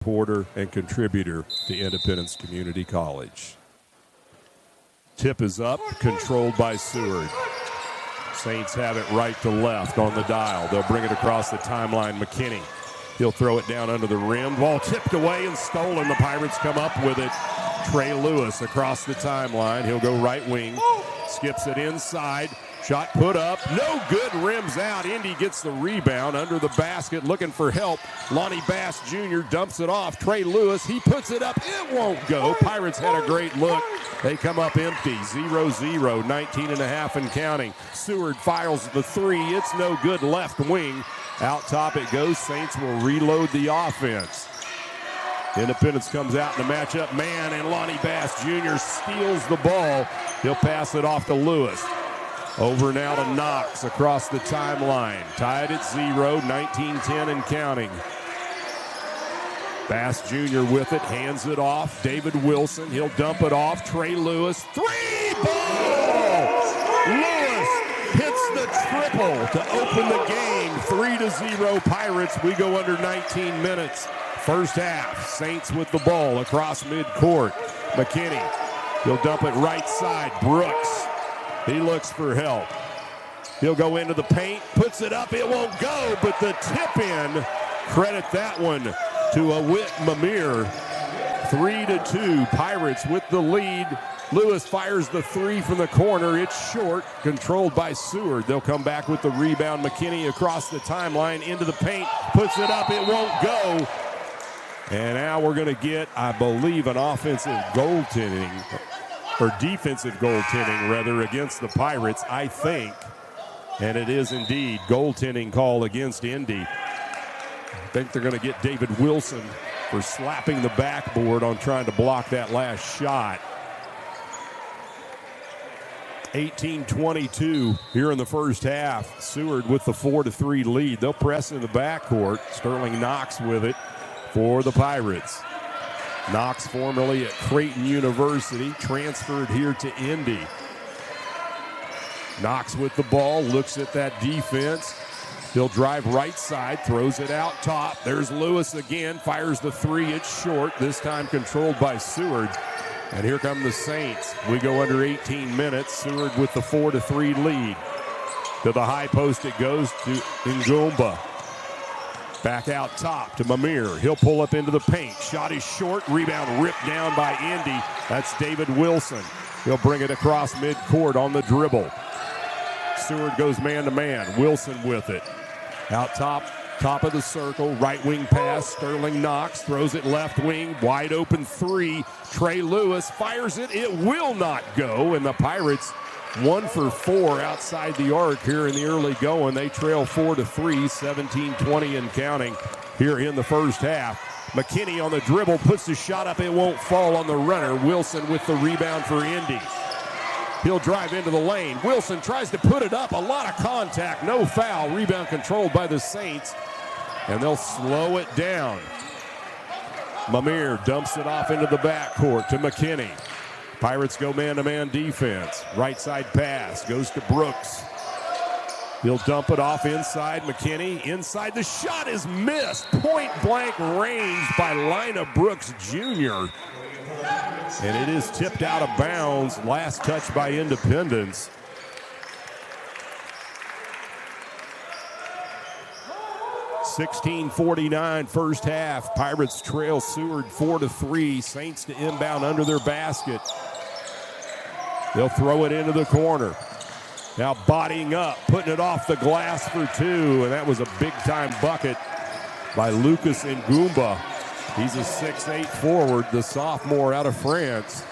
supporter and contributor to Independence Community College. Tip is up, controlled by Seward. Saints have it right to left on the dial. They'll bring it across the timeline. McKinney, he'll throw it down under the rim. Ball tipped away and stolen. The Pirates come up with it. Trey Lewis across the timeline. He'll go right wing. Skips it inside. Shot put up. No good. Rims out. Indy gets the rebound under the basket. Looking for help. Lonnie Bass Jr. dumps it off. Trey Lewis. He puts it up. It won't go. Pirates had a great look. They come up empty. 0-0. 19 and a half and counting. Seward files the three. It's no good. Left wing. Out top it goes. Saints will reload the offense. Independence comes out in the matchup man, and Lonnie Bass Jr. steals the ball. He'll pass it off to Lewis. Over now to Knox across the timeline. Tied at 0, 19-10 and counting. Bass Jr. with it, hands it off. David Wilson, he'll dump it off. Trey Lewis, three ball! Lewis hits the triple to open the game. 3-0 Pirates. We go under 19 minutes. First half, Saints with the ball across midcourt. McKinney, he'll dump it right side. Brooks, he looks for help. He'll go into the paint, puts it up, it won't go, but the tip in, credit that one to Awit Mamir. 3-2, Pirates with the lead. Lewis fires the three from the corner. It's short, controlled by Seward. They'll come back with the rebound. McKinney across the timeline, into the paint, puts it up, it won't go. And now we're going to get, I believe, an offensive goaltending, or defensive goaltending, rather, against the Pirates, I think. And it is indeed goaltending call against Indy. I think they're going to get David Wilson for slapping the backboard on trying to block that last shot. 18-22 here in the first half. Seward with the 4-3 lead. They'll press in the backcourt. Sterling Knox with it for the Pirates. Knox, formerly at Creighton University, transferred here to Indy. Knox with the ball, looks at that defense. He'll drive right side, throws it out top. There's Lewis again, fires the three. It's short, this time controlled by Seward. And here come the Saints. We go under 18 minutes. Seward with the 4-3 lead. To the high post it goes to Ngumba. Back out top to Mamir. He'll pull up into the paint. Shot is short. Rebound ripped down by Indy. That's David Wilson. He'll bring it across midcourt on the dribble. Seward goes man-to-man. Wilson with it. Out top of the circle. Right wing pass. Sterling Knox throws it left wing. Wide open three. Trey Lewis fires it. It will not go. And the Pirates 1 for 4 outside the arc here in the early going. They trail 4-3, 17-20 and counting here in the first half. McKinney on the dribble, puts the shot up. It won't fall on the runner. Wilson with the rebound for Indy. He'll drive into the lane. Wilson tries to put it up. A lot of contact. No foul. Rebound controlled by the Saints. And they'll slow it down. Mamir dumps it off into the backcourt to McKinney. Pirates go man-to-man defense. Right side pass goes to Brooks. He'll dump it off inside. McKinney inside. The shot is missed. Point-blank range by Lina Brooks Jr. And it is tipped out of bounds. Last touch by Independence. (16:49) first half. Pirates trail Seward 4-3. Saints to inbound under their basket. They'll throw it into the corner. Now bodying up, putting it off the glass for two, and that was a big-time bucket by Lucas Ngumba. He's a 6'8" forward, the sophomore out of France.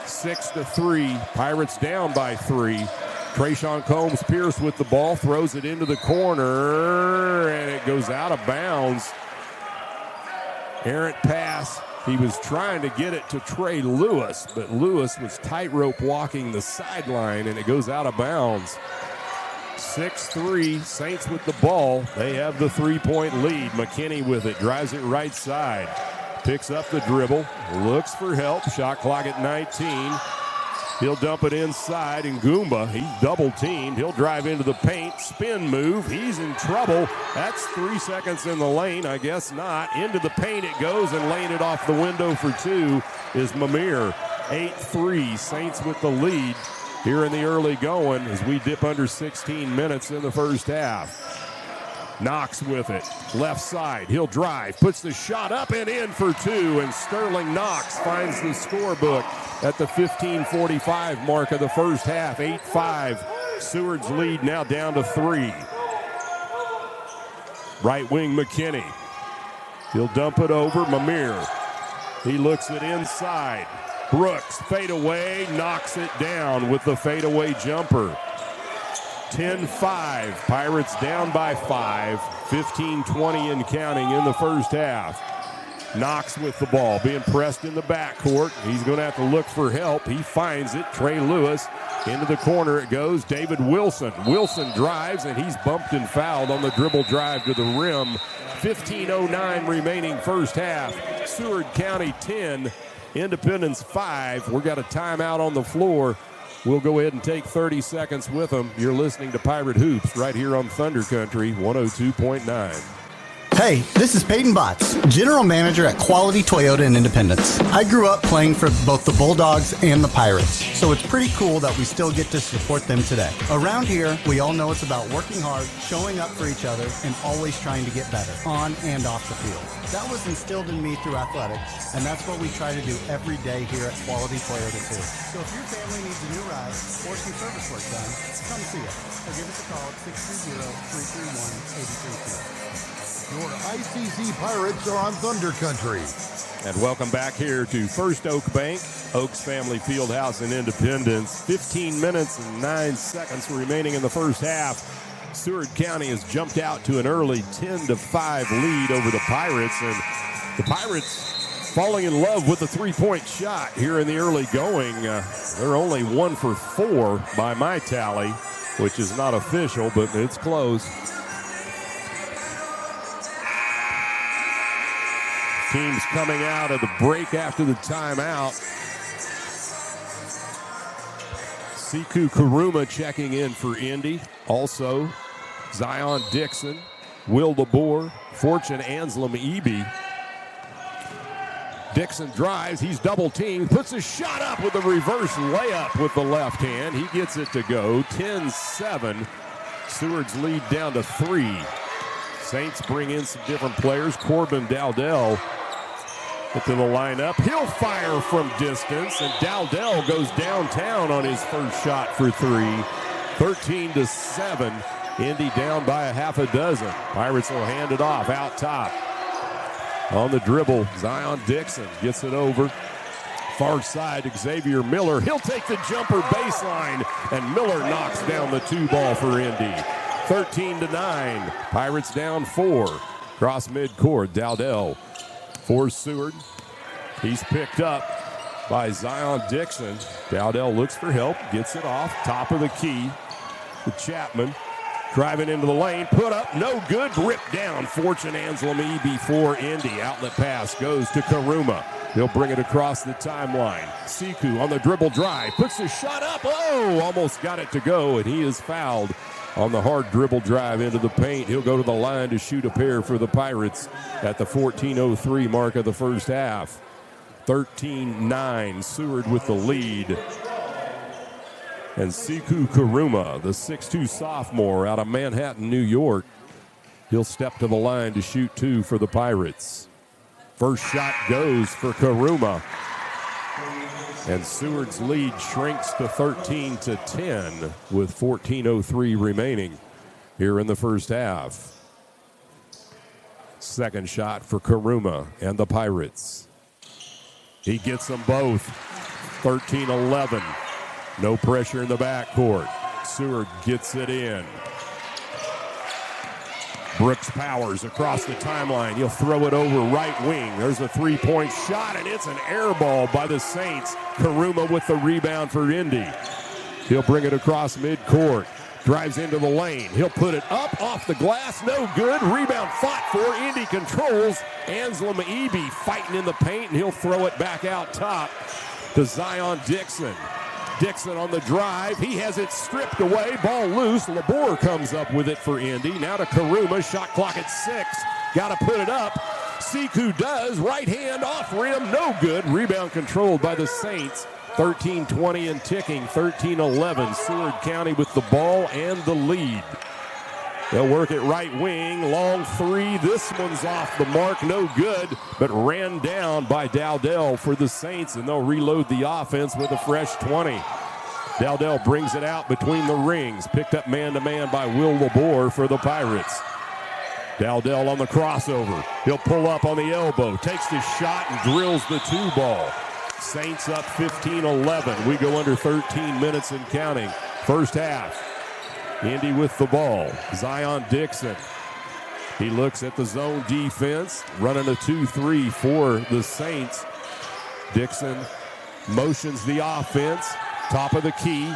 6-3, Pirates down by 3. Trayshawn Combs-Pierce with the ball, throws it into the corner, and it goes out of bounds. Errant pass. He was trying to get it to Trey Lewis, but Lewis was tightrope walking the sideline, and it goes out of bounds. 6-3, Saints with the ball. They have the three-point lead. McKinney with it, drives it right side. Picks up the dribble, looks for help. Shot clock at 19. He'll dump it inside, and Goomba, he's double-teamed. He'll drive into the paint, spin move. He's in trouble. That's 3 seconds in the lane. I guess not. Into the paint it goes, and laying it off the window for two is Mamir. 8-3, Saints with the lead here in the early going as we dip under 16 minutes in the first half. Knox with it, left side, he'll drive, puts the shot up and in for two, and Sterling Knox finds the scorebook at the 15:45 mark of the first half. 8-5, Seward's lead now down to 3. Right wing McKinney, he'll dump it over Mamir. He looks it inside. Brooks, fade away, knocks it down with the fadeaway jumper. 10-5, Pirates down by 5, 15-20 and counting in the first half. Knox with the ball, being pressed in the backcourt. He's going to have to look for help. He finds it. Trey Lewis into the corner it goes. David Wilson. Wilson drives, and he's bumped and fouled on the dribble drive to the rim. 15:09 remaining first half. Seward County 10, Independence 5. We've got a timeout on the floor. We'll go ahead and take 30 seconds with them. You're listening to Pirate Hoops right here on Thunder Country 102.9. Hey, this is Peyton Botts, General Manager at Quality Toyota in Independence. I grew up playing for both the Bulldogs and the Pirates, so it's pretty cool that we still get to support them today. Around here, we all know it's about working hard, showing up for each other, and always trying to get better, on and off the field. That was instilled in me through athletics, and that's what we try to do every day here at Quality Toyota too. So if your family needs a new ride or some service work done, come see us or give us a call at 630-331-8332. Your ICC Pirates are on Thunder Country. And welcome back here to First Oak Bank, Oaks Family Fieldhouse in Independence. 15 minutes and 9 seconds remaining in the first half. Seward County has jumped out to an early 10-5 lead over the Pirates. And the Pirates falling in love with the three-point shot here in the early going. They're only 1 for 4 by my tally, which is not official, but it's close. Teams coming out of the break after the timeout. Siku Karuma checking in for Indy. Also, Zion Dixon, Will DeBoer, Fortune Anselm Eby. Dixon drives, he's double teamed, puts a shot up with a reverse layup with the left hand. He gets it to go. 10-7. Seward's lead down to 3. Saints bring in some different players. Corbin Dowdell into the lineup. He'll fire from distance, and Dowdell goes downtown on his first shot for 3. 13-7. Indy down by a half a dozen. Pirates will hand it off out top. On the dribble, Zion Dixon gets it over. Far side, Xavier Miller. He'll take the jumper baseline, and Miller knocks down the 2 ball for Indy. 13-9. Pirates down 4. Cross midcourt, Dowdell for Seward. He's picked up by Zion Dixon. Dowdell looks for help, gets it off, top of the key to Chapman. Driving into the lane, put up, no good, ripped down. Fortune Anselm Eby for Indy. Outlet pass goes to Karuma. He'll bring it across the timeline. Siku on the dribble drive, puts the shot up. Oh, almost got it to go, and he is fouled on the hard dribble drive into the paint. He'll go to the line to shoot a pair for the Pirates at the 14:03 mark of the first half. 13-9, Seward with the lead. And Siku Karuma, the 6'2 sophomore out of Manhattan, New York, he'll step to the line to shoot 2 for the Pirates. First shot goes for Karuma. And Seward's lead shrinks to 13-10 with 14:03 remaining here in the first half. Second shot for Karuma and the Pirates. He gets them both. 13-11. No pressure in the backcourt. Seward gets it in. Brooks Powers across the timeline. He'll throw it over right wing. There's a three-point shot, and it's an air ball by the Saints. Karuma with the rebound for Indy. He'll bring it across midcourt. Drives into the lane. He'll put it up off the glass. No good. Rebound fought for. Indy controls. Anselm Eby fighting in the paint, and he'll throw it back out top to Zion Dixon. Dixon on the drive. He has it stripped away. Ball loose. Labor comes up with it for Indy. Now to Karuma. Shot clock at 6. Got to put it up. Siku does. Right hand off rim. No good. Rebound controlled by the Saints. 13-20 and ticking. 13-11. Seward County with the ball and the lead. They'll work it right wing. Long three. This one's off the mark. No good, but ran down by Dowdell for the Saints, and they'll reload the offense with a fresh 20. Dowdell brings it out between the rings. Picked up man-to-man by Will Labor for the Pirates. Dowdell on the crossover. He'll pull up on the elbow. Takes the shot and drills the 2-ball. Saints up 15-11. We go under 13 minutes and counting. First half. Indy with the ball. Zion Dixon. He looks at the zone defense, running a 2-3 for the Saints. Dixon motions the offense. Top of the key.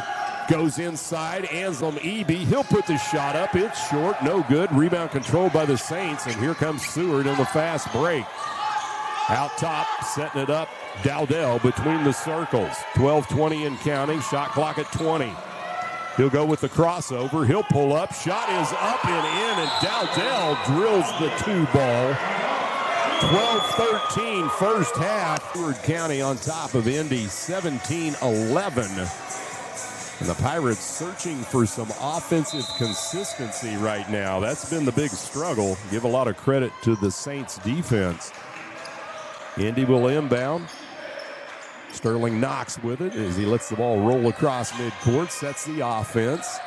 Goes inside. Anselm Eby. He'll put the shot up. It's short. No good. Rebound controlled by the Saints. And here comes Seward in the fast break. Out top, setting it up. Dowdell between the circles. 12-20 and counting. Shot clock at 20. He'll go with the crossover. He'll pull up. Shot is up and in, and Dowdell drills the 2-ball. 12-13 first half. Seward County on top of Indy, 17-11. And the Pirates searching for some offensive consistency right now. That's been the big struggle. Give a lot of credit to the Saints defense. Indy will inbound. Sterling Knox with it as he lets the ball roll across midcourt, sets the offense.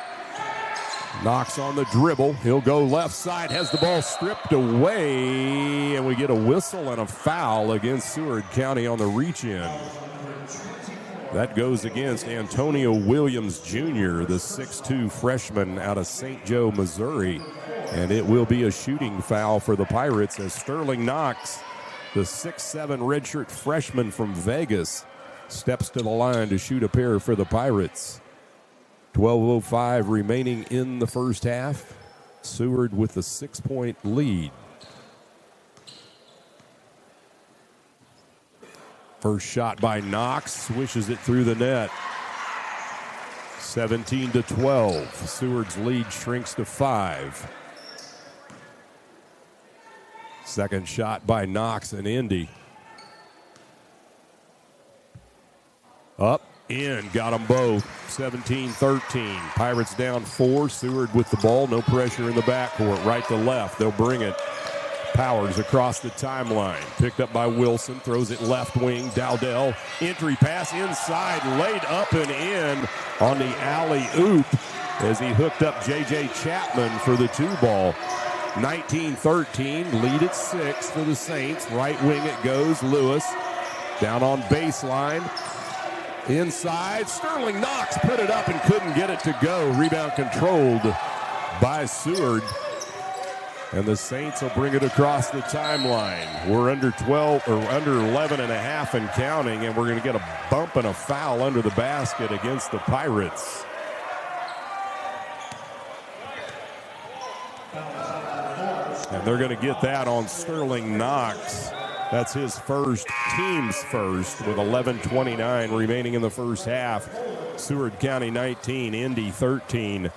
Knox on the dribble. He'll go left side, has the ball stripped away, and we get a whistle and a foul against Seward County on the reach-in. That goes against Antonio Williams Jr., the 6'2 freshman out of St. Joe, Missouri. And it will be a shooting foul for the Pirates as Sterling Knox, the 6'7 redshirt freshman from Vegas, steps to the line to shoot a pair for the Pirates. 12:05 remaining in the first half. Seward with a 6-point lead. First shot by Knox, swishes it through the net. 17-12. Seward's lead shrinks to 5. Second shot by Knox and Indy. Up, in, got them both. 17-13. Pirates down 4. Seward with the ball. No pressure in the backcourt. Right to left. They'll bring it. Powers across the timeline. Picked up by Wilson. Throws it left wing. Dowdell. Entry pass inside. Laid up and in on the alley-oop as he hooked up J.J. Chapman for the 2-ball. 19-13. Lead at 6 for the Saints. Right wing it goes. Lewis down on baseline. Inside, Sterling Knox put it up and couldn't get it to go. Rebound controlled by Seward. And the Saints will bring it across the timeline. We're under 12 or under 11 and a half and counting, and we're going to get a bump and a foul under the basket against the Pirates. And they're going to get that on Sterling Knox. That's his first, team's first, with 11:29 remaining in the first half. Seward County 19, Indy 13.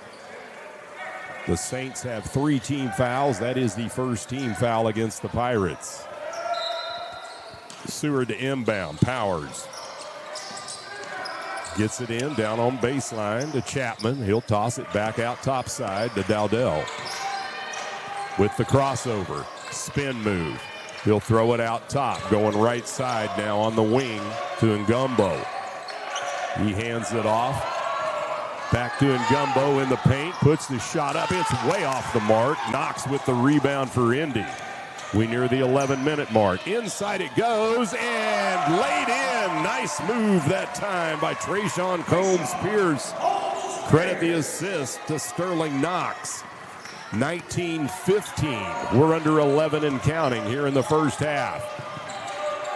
The Saints have 3 team fouls. That is the first team foul against the Pirates. Seward to inbound. Powers gets it in, down on baseline to Chapman. He'll toss it back out topside to Dowdell. With the crossover, spin move. He'll throw it out top, going right side now on the wing to Ngumbo. He hands it off. Back to Ngumbo in the paint, puts the shot up. It's way off the mark. Knox with the rebound for Indy. We near the 11-minute mark. Inside it goes and laid in. Nice move that time by Trayshawn Combs-Pierce. Credit the assist to Sterling Knox. 19-15. We're under 11 and counting here in the first half.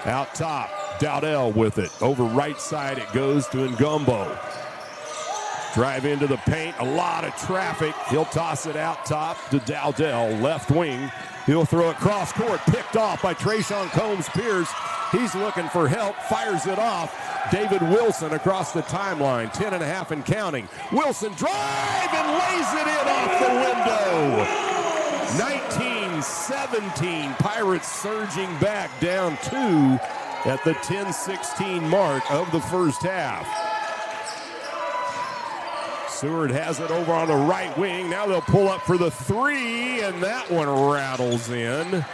Out top, Dowdell with it. Over right side it goes to Ngumbo. Drive into the paint, a lot of traffic. He'll toss it out top to Dowdell, left wing. He'll throw it cross court, picked off by Trayshawn Combs-Pierce. He's looking for help, fires it off. David Wilson across the timeline, 10.5 and counting. Wilson drive and lays it in off the window. 19-17, Pirates surging back down 2 at the 10-16 mark of the first half. Seward has it over on the right wing. Now they'll pull up for the 3, and that one rattles in.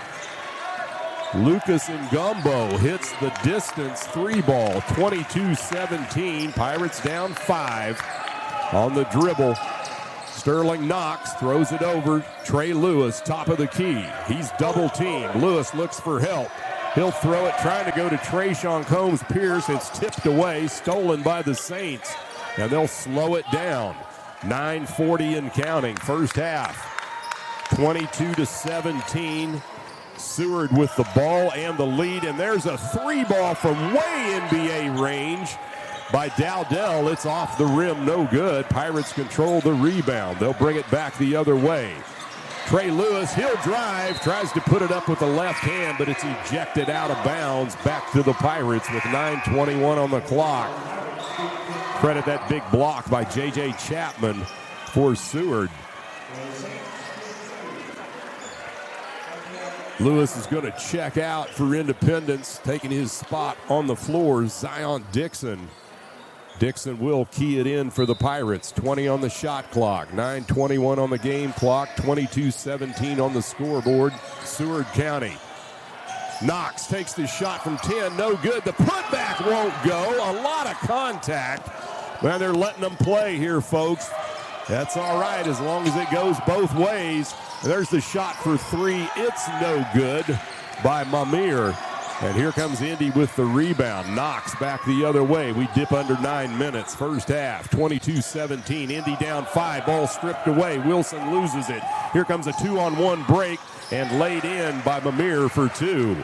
Lucas Ngumbo hits the distance 3 ball, 22-17. Pirates down 5 on the dribble. Sterling Knox throws it over. Trey Lewis, top of the key. He's double teamed. Lewis looks for help. He'll throw it, trying to go to Trayshawn Combs-Pierce. It's tipped away, stolen by the Saints, and they'll slow it down. 9:40 and counting, first half. 22-17. Seward with the ball and the lead, and there's a 3 ball from way NBA range by Dowdell. It's off the rim, no good. Pirates control the rebound. They'll bring it back the other way. Trey Lewis, he'll drive, tries to put it up with the left hand, but it's ejected out of bounds. Back to the Pirates with 9:21 on the clock. Credit that big block by J.J. Chapman for Seward. Lewis is going to check out for Independence, taking his spot on the floor, Zion Dixon. Dixon will key it in for the Pirates. 20 on the shot clock, 9:21 on the game clock, 22-17 on the scoreboard. Seward County. Knox takes the shot from 10, no good. The putback won't go. A lot of contact. Man, they're letting them play here, folks. That's all right as long as it goes both ways. There's the shot for 3. It's no good by Mamir. And here comes Indy with the rebound. Knox back the other way. We dip under 9 minutes. First half, 22-17. Indy down 5. Ball stripped away. Wilson loses it. Here comes a 2-on-1 break and laid in by Mamir for 2.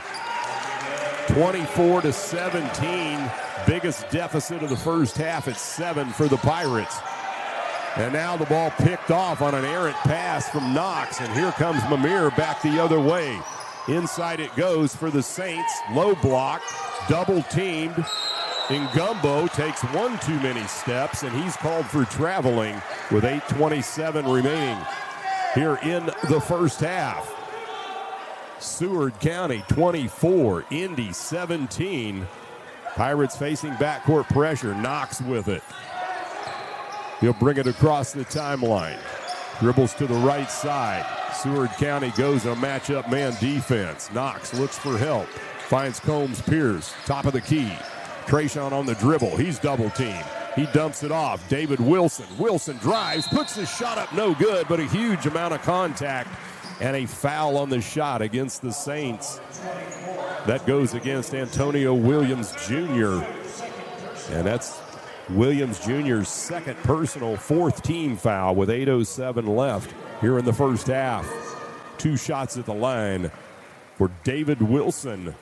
24-17. Biggest deficit of the first half at 7 for the Pirates. And now the ball picked off on an errant pass from Knox. And here comes Mamir back the other way. Inside it goes for the Saints. Low block, double teamed. Ngumbo takes one too many steps, and he's called for traveling with 8:27 remaining here in the first half. Seward County 24, Indy 17. Pirates facing backcourt pressure. Knox with it. He'll bring it across the timeline. Dribbles to the right side. Seward County goes a matchup man defense. Knox looks for help. Finds Combs-Pierce, top of the key. Trayshawn on the dribble. He's double teamed. He dumps it off. David Wilson. Wilson drives, puts the shot up, no good, but a huge amount of contact and a foul on the shot against the Saints. That goes against Antonio Williams Jr. And that's Williams Jr.'s second personal, 4th team foul with 8:07 left here in the first half. 2 shots at the line for David Wilson,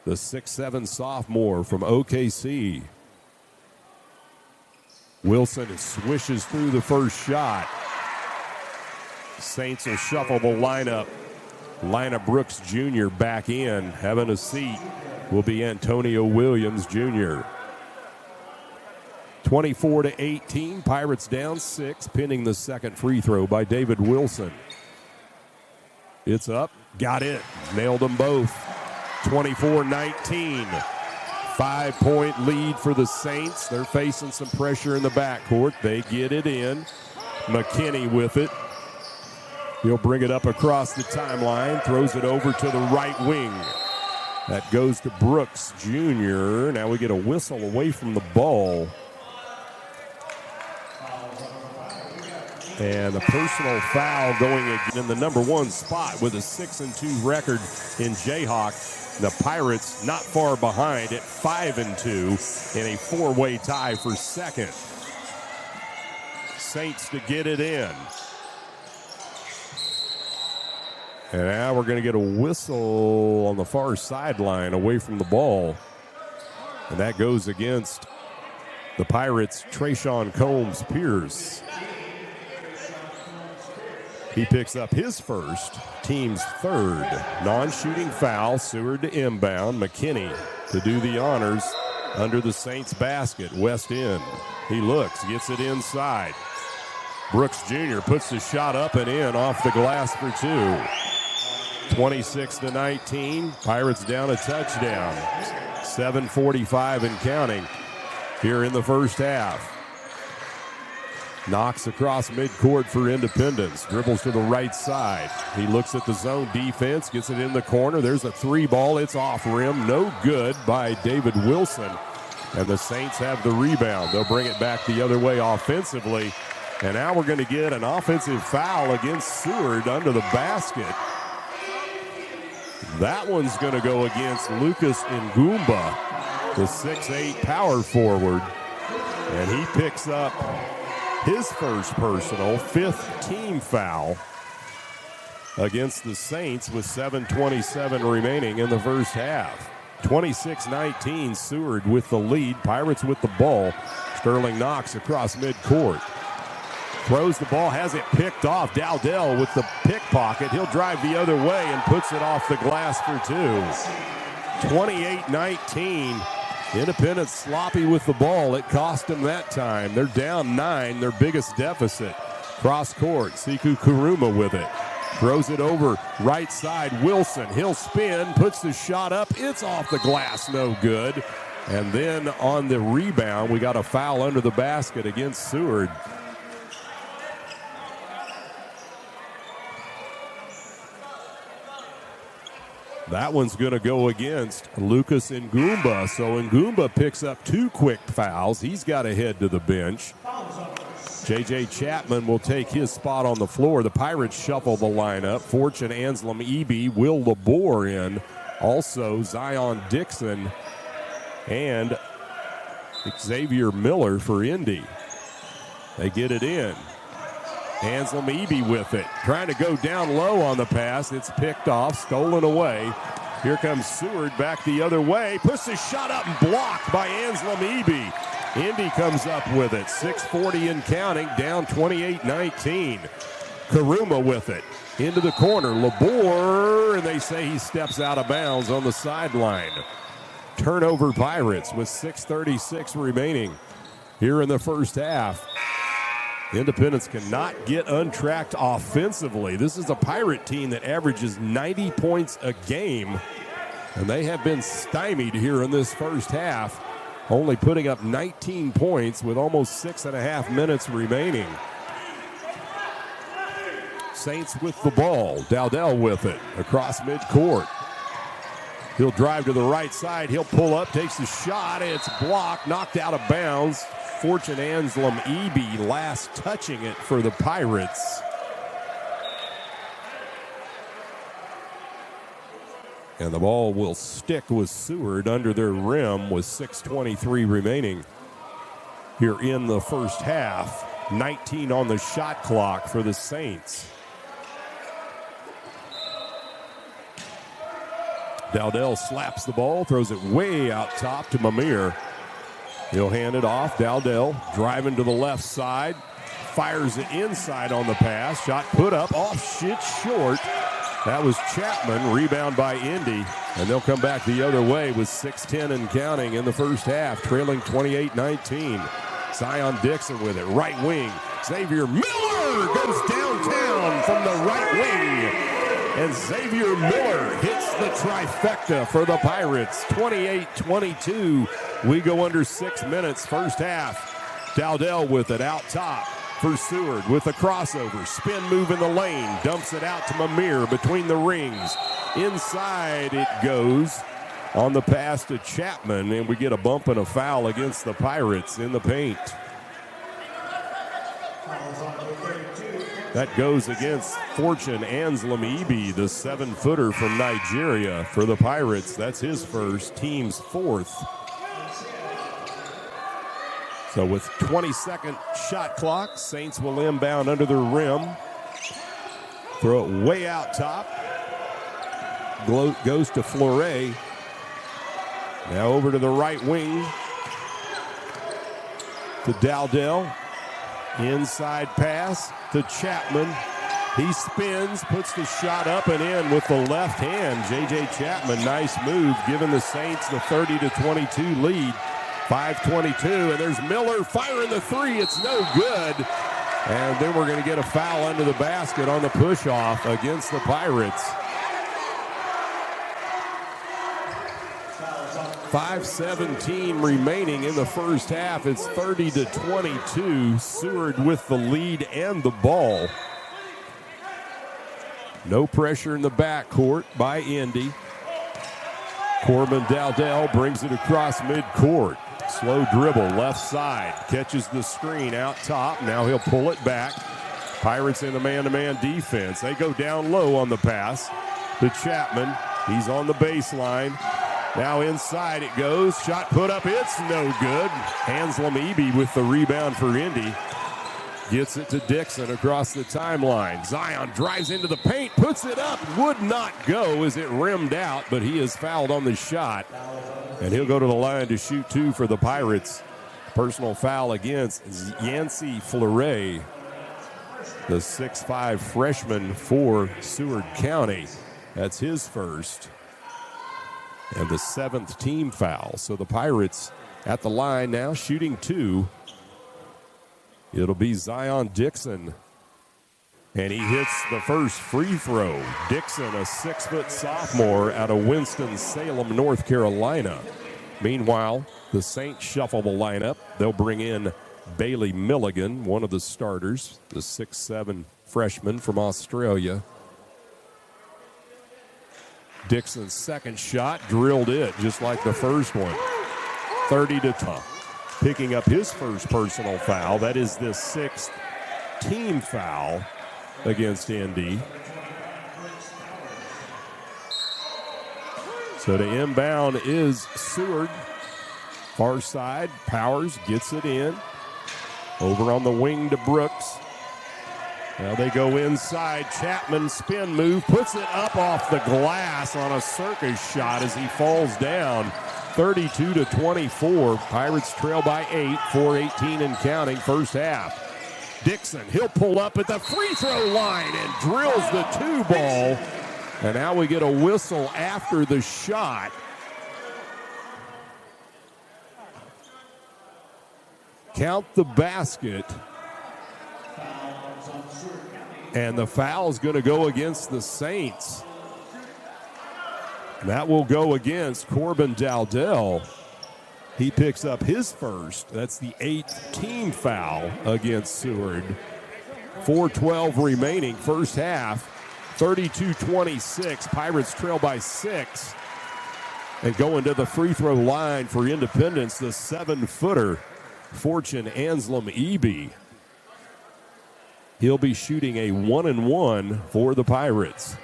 the 6'7" sophomore from OKC. Wilson swishes through the first shot. Saints will shuffle the lineup. Lina Brooks Jr. back in. Having a seat will be Antonio Williams Jr. 24-18, Pirates down 6, pinning the second free throw by David Wilson. It's up, got it, nailed them both. 24-19, 5-point lead for the Saints. They're facing some pressure in the backcourt. They get it in. McKinney with it. He'll bring it up across the timeline, throws it over to the right wing. That goes to Brooks Jr. Now we get a whistle away from the ball. And a personal foul going in the number 1 spot with a 6-2 record in Jayhawk. The Pirates not far behind at 5-2 in a 4-way tie for second. Saints to get it in. And now we're going to get a whistle on the far sideline away from the ball. And that goes against the Pirates' Trayshawn Combs-Pierce. He picks up his first, team's 3rd. Non-shooting foul, Seward to inbound. McKinney to do the honors under the Saints basket. West End. He looks, gets it inside. Brooks Jr. puts the shot up and in off the glass for two. 26-19. Pirates down a touchdown. 7:45 and counting here in the first half. Knocks across midcourt for Independence. Dribbles to the right side. He looks at the zone defense. Gets it in the corner. There's a three ball. It's off rim. No good by David Wilson. And the Saints have the rebound. They'll bring it back the other way offensively. And now we're going to get an offensive foul against Seward under the basket. That one's going to go against Lucas Ngumba, the 6'8" power forward. And he picks up his first personal, fifth team foul against the Saints with 7:27 remaining in the first half. 26-19, Seward with the lead. Pirates with the ball. Sterling Knox across midcourt. Throws the ball, has it picked off. Dowdell with the pickpocket. He'll drive the other way and puts it off the glass for two. 28-19. Independence sloppy with the ball. It cost them that time. They're down 9, their biggest deficit. Cross court, Sekou Kuruma with it. Throws it over right side, Wilson. He'll spin, puts the shot up. It's off the glass, no good. And then on the rebound, we got a foul under the basket against Seward. That one's going to go against Lucas Ngumba. So Ngumba picks up 2 quick fouls. He's got to head to the bench. J.J. Chapman will take his spot on the floor. The Pirates shuffle the lineup. Fortune, Anselm Eby, Will Labor in. Also Zion Dixon and Xavier Miller for Indy. They get it in. Anselm Eby with it. Trying to go down low on the pass. It's picked off, stolen away. Here comes Seward back the other way. Puts the shot up and blocked by Anselm Eby. Indy comes up with it. 6:40 and counting, down 28-19. Kuruma with it. Into the corner. Labor, and they say he steps out of bounds on the sideline. Turnover Pirates with 6:36 remaining here in the first half. Independence cannot get untracked offensively. This is a Pirate team that averages 90 points a game, and they have been stymied here in this first half, only putting up 19 points with almost 6.5 minutes remaining. Saints with the ball. Dowdell with it across midcourt. He'll drive to the right side. He'll pull up, takes the shot. It's blocked, knocked out of bounds. Fortune Anselm Eby last touching it for the Pirates. And the ball will stick with Seward under their rim with 6:23 remaining here in the first half. 19 on the shot clock for the Saints. Dowdell slaps the ball, throws it way out top to Mamir. He'll hand it off. Dowdell driving to the left side. Fires it inside on the pass. Shot put up off short. That was Chapman. Rebound by Indy. And they'll come back the other way with 6:10 and counting in the first half. Trailing 28-19. Zion Dixon with it. Right wing. Xavier Miller goes downtown from the right wing. And Xavier Miller hits the trifecta for the Pirates. 28-22. We go under 6 minutes, first half. Dowdell with it out top for Seward with a crossover. Spin move in the lane. Dumps it out to Mamir between the rings. Inside it goes on the pass to Chapman. And we get a bump and a foul against the Pirates in the paint. That goes against Fortune Anselm Eby, the 7-footer from Nigeria for the Pirates. That's his first, team's fourth. So with 20-second shot clock, Saints will inbound under the rim. Throw it way out top. Goes to Fleury. Now over to the right wing to Dowdell. Inside pass to Chapman. He spins, puts the shot up and in with the left hand. J.J. Chapman, nice move, giving the Saints the 30-22 lead. 5:22, and there's Miller firing the three. It's no good. And then we're going to get a foul under the basket on the push-off against the Pirates. 5:17 remaining in the first half. It's 30-22. Seward with the lead and the ball. No pressure in the backcourt by Indy. Corbin Dowdell brings it across midcourt. Slow dribble, left side. Catches the screen out top. Now he'll pull it back. Pirates in the man-to-man defense. They go down low on the pass to Chapman. He's on the baseline. Now inside it goes. Shot put up. It's no good. Hanslam Eby with the rebound for Indy. Gets it to Dixon across the timeline. Zion drives into the paint, puts it up. Would not go as it rimmed out, but he is fouled on the shot. And he'll go to the line to shoot two for the Pirates. Personal foul against Yancey Fleury, the 6'5 freshman for Seward County. That's his first. And the 7th team foul. So the Pirates at the line now shooting two. It'll be Zion Dixon. And he hits the first free throw. Dixon, a 6-foot sophomore out of Winston-Salem, North Carolina. Meanwhile, the Saints shuffle the lineup. They'll bring in Bailey Milligan, one of the starters, the 6'7 freshman from Australia. Dixon's second shot drilled it just like the first one. 30-20. Picking up his first personal foul. That is the 6th team foul against Indy. So to inbound is Seward. Far side, Powers gets it in. Over on the wing to Brooks. Now they go inside. Chapman spin move, puts it up off the glass on a circus shot as he falls down. 32-24. Pirates trail by 8, 4:18 and counting first half. Dixon, he'll pull up at the free throw line and drills the two ball. And now we get a whistle after the shot. Count the basket. And the foul's going to go against the Saints. And that will go against Corbin Dowdell. He picks up his first. That's the 8th team foul against Seward. 4:12 remaining, first half. 32-26. Pirates trail by 6. And going to the free throw line for Independence, the 7-footer, Fortune Hanslam Eby. He'll be shooting a 1-and-1 for the Pirates.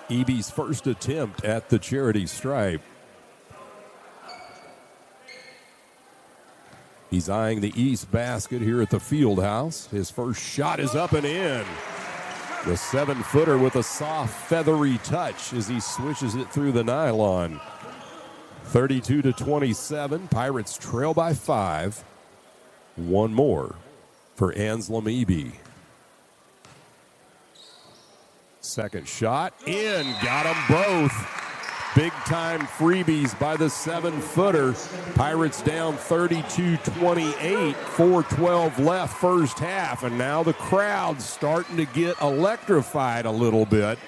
Eby's first attempt at the charity stripe. He's eyeing the east basket here at the field house. His first shot is up and in. The 7-footer with a soft, feathery touch as he swishes it through the nylon. 32-27. Pirates trail by 5. One more for Hanslam Eby. Second shot in. Got them both. Big-time freebies by the 7-footer. Pirates down 32-28. 4:12 left first half. And now the crowd's starting to get electrified a little bit.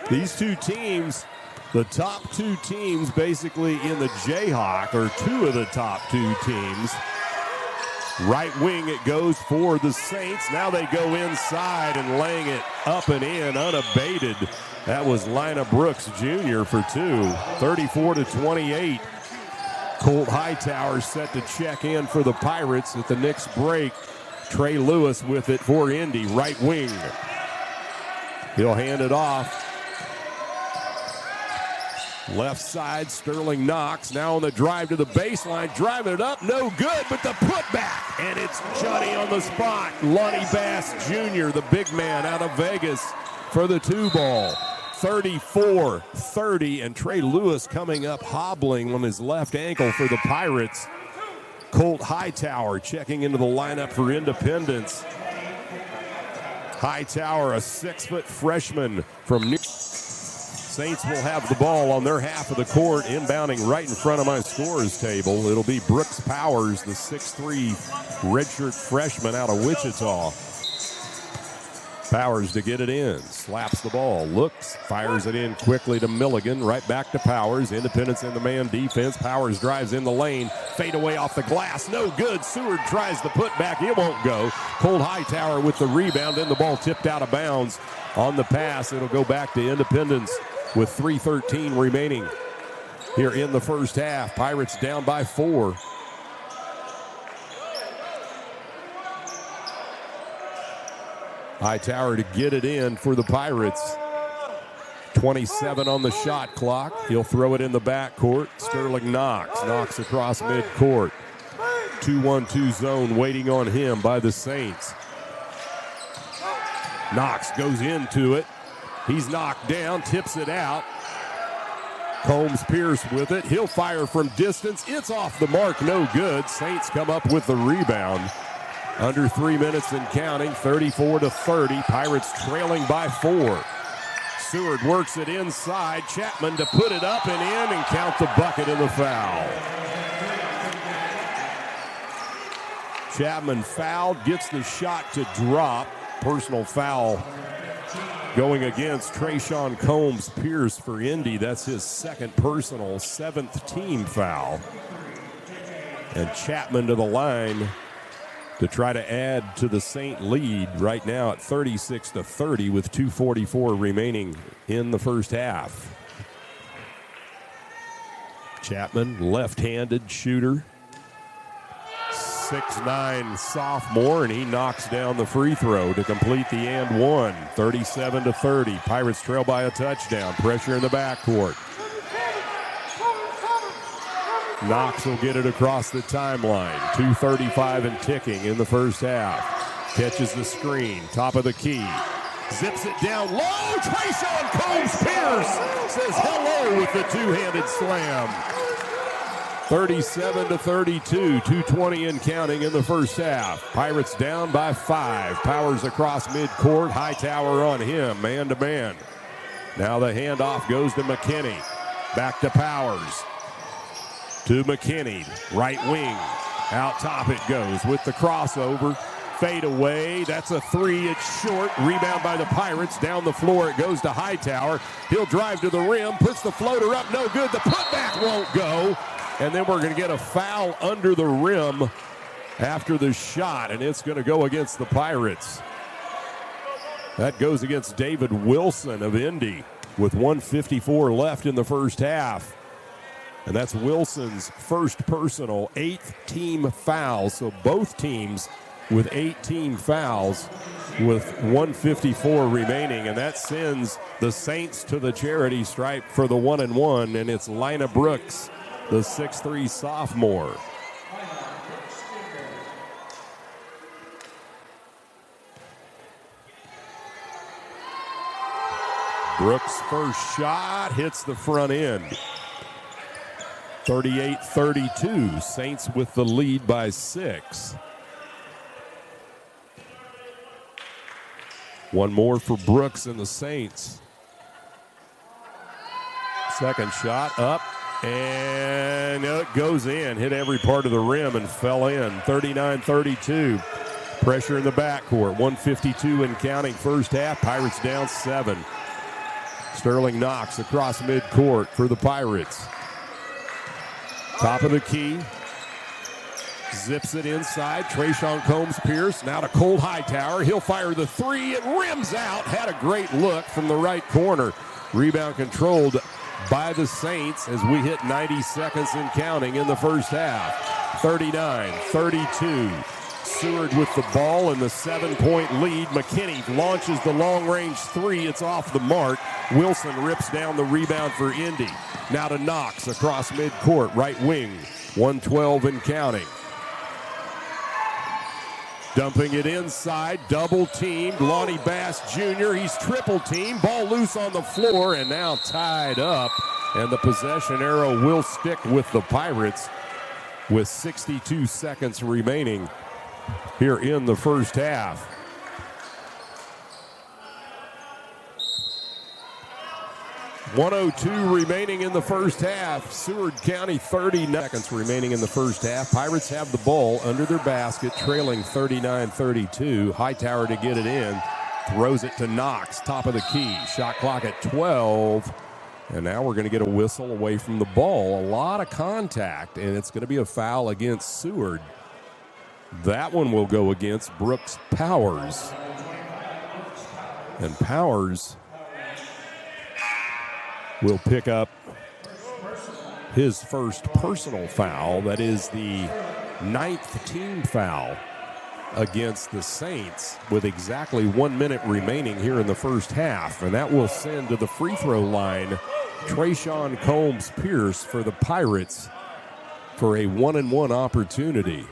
These two teams, the top two teams basically in the Jayhawk, are two of the top two teams. Right wing it goes for the Saints. Now they go inside and laying it up and in unabated. That was Lina Brooks Jr. for two. 34-28. Colt Hightower set to check in for the Pirates at the Knicks break. Trey Lewis with it for Indy, right wing. He'll hand it off. Left side, Sterling Knox now on the drive to the baseline, driving it up, no good, but the putback, and it's Johnny on the spot. Lonnie Bass Jr., the big man out of Vegas for the two ball. 34-30, and Trey Lewis coming up hobbling on his left ankle for the Pirates. Colt Hightower checking into the lineup for Independence. Hightower, a 6-foot freshman from New. Saints will have the ball on their half of the court, inbounding right in front of my scorers table. It'll be Brooks Powers, the 6'3 redshirt freshman out of Wichita. Powers to get it in, slaps the ball, looks, fires it in quickly to Milligan, right back to Powers. Independence in the man defense. Powers drives in the lane, fade away off the glass, no good. Seward tries the putback, it won't go. Colt Hightower with the rebound, then the ball tipped out of bounds on the pass. It'll go back to Independence with 3:13 remaining here in the first half. Pirates down by 4. Hightower to get it in for the Pirates. 27 on the shot clock. He'll throw it in the backcourt. Sterling Knox. Knox across midcourt. 2-1-2 zone waiting on him by the Saints. Knox goes into it. He's knocked down, tips it out. Combs Pierce with it. He'll fire from distance. It's off the mark, no good. Saints come up with the rebound. Under 3 minutes and counting, 34-30. Pirates trailing by 4. Seward works it inside. Chapman to put it up and in and count the bucket in the foul. Chapman fouled, gets the shot to drop. Personal foul going against Trayshawn Combs Pierce for Indy. That's his second personal, 7th team foul. And Chapman to the line to try to add to the Saint lead right now at 36-30 with 2:44 remaining in the first half. Chapman, left-handed shooter, 6'9 sophomore, and he knocks down the free throw to complete the and one. 37-30. Pirates trail by a touchdown. Pressure in the backcourt. Knox will get it across the timeline. 2:35 and ticking in the first half. Catches the screen, top of the key. Zips it down low. Trayshawn Combs Pierce says hello with the two-handed slam. 37-32, 2:20 and counting in the first half. Pirates down by 5. Powers across midcourt. Hightower on him, man-to-man. Now the handoff goes to McKinney. Back to Powers. To McKinney, right wing. Out top it goes with the crossover. Fade away. That's a 3. It's short. Rebound by the Pirates. Down the floor it goes to Hightower. He'll drive to the rim. Puts the floater up. No good. The putback won't go. And then we're going to get a foul under the rim after the shot. And it's going to go against the Pirates. That goes against David Wilson of Indy with 1:54 left in the first half. And that's Wilson's first personal, 8th team foul. So both teams with 18 fouls with 1:54 remaining. And that sends the Saints to the charity stripe for the 1-and-1. And it's Lina Brooks, the 6'3 sophomore. Brooks' first shot hits the front end. 38-32, Saints with the lead by 6. One more for Brooks and the Saints. Second shot up, and it goes in. Hit every part of the rim and fell in. 39-32. Pressure in the backcourt. 1:52 and counting first half. Pirates down 7. Sterling Knox across midcourt for the Pirates. Top of the key. Zips it inside. Trayshawn Combs Pierce now to Colt Hightower. He'll fire the 3. It rims out. Had a great look from the right corner. Rebound controlled by the Saints as we hit 90 seconds and counting in the first half. 39-32. Seward with the ball and the 7-point lead. McKinney launches the long-range 3. It's off the mark. Wilson rips down the rebound for Indy. Now to Knox across midcourt, right wing. 1:12 and counting. Dumping it inside, double teamed. Lonnie Bass Jr., he's triple teamed. Ball loose on the floor and now tied up. And the possession arrow will stick with the Pirates with 62 seconds remaining here in the first half. 1:02 remaining in the first half. Seward County 30 seconds remaining in the first half. Pirates have the ball under their basket, trailing 39-32. Hightower to get it in. Throws it to Knox, top of the key. Shot clock at 12. And now we're going to get a whistle away from the ball. A lot of contact, and it's going to be a foul against Seward. That one will go against Brooks Powers. And Powers will pick up his first personal foul. That is the 9th team foul against the Saints with exactly 1 minute remaining here in the first half. And that will send to the free throw line Trayshawn Combs-Pierce for the Pirates for a 1-and-1 opportunity.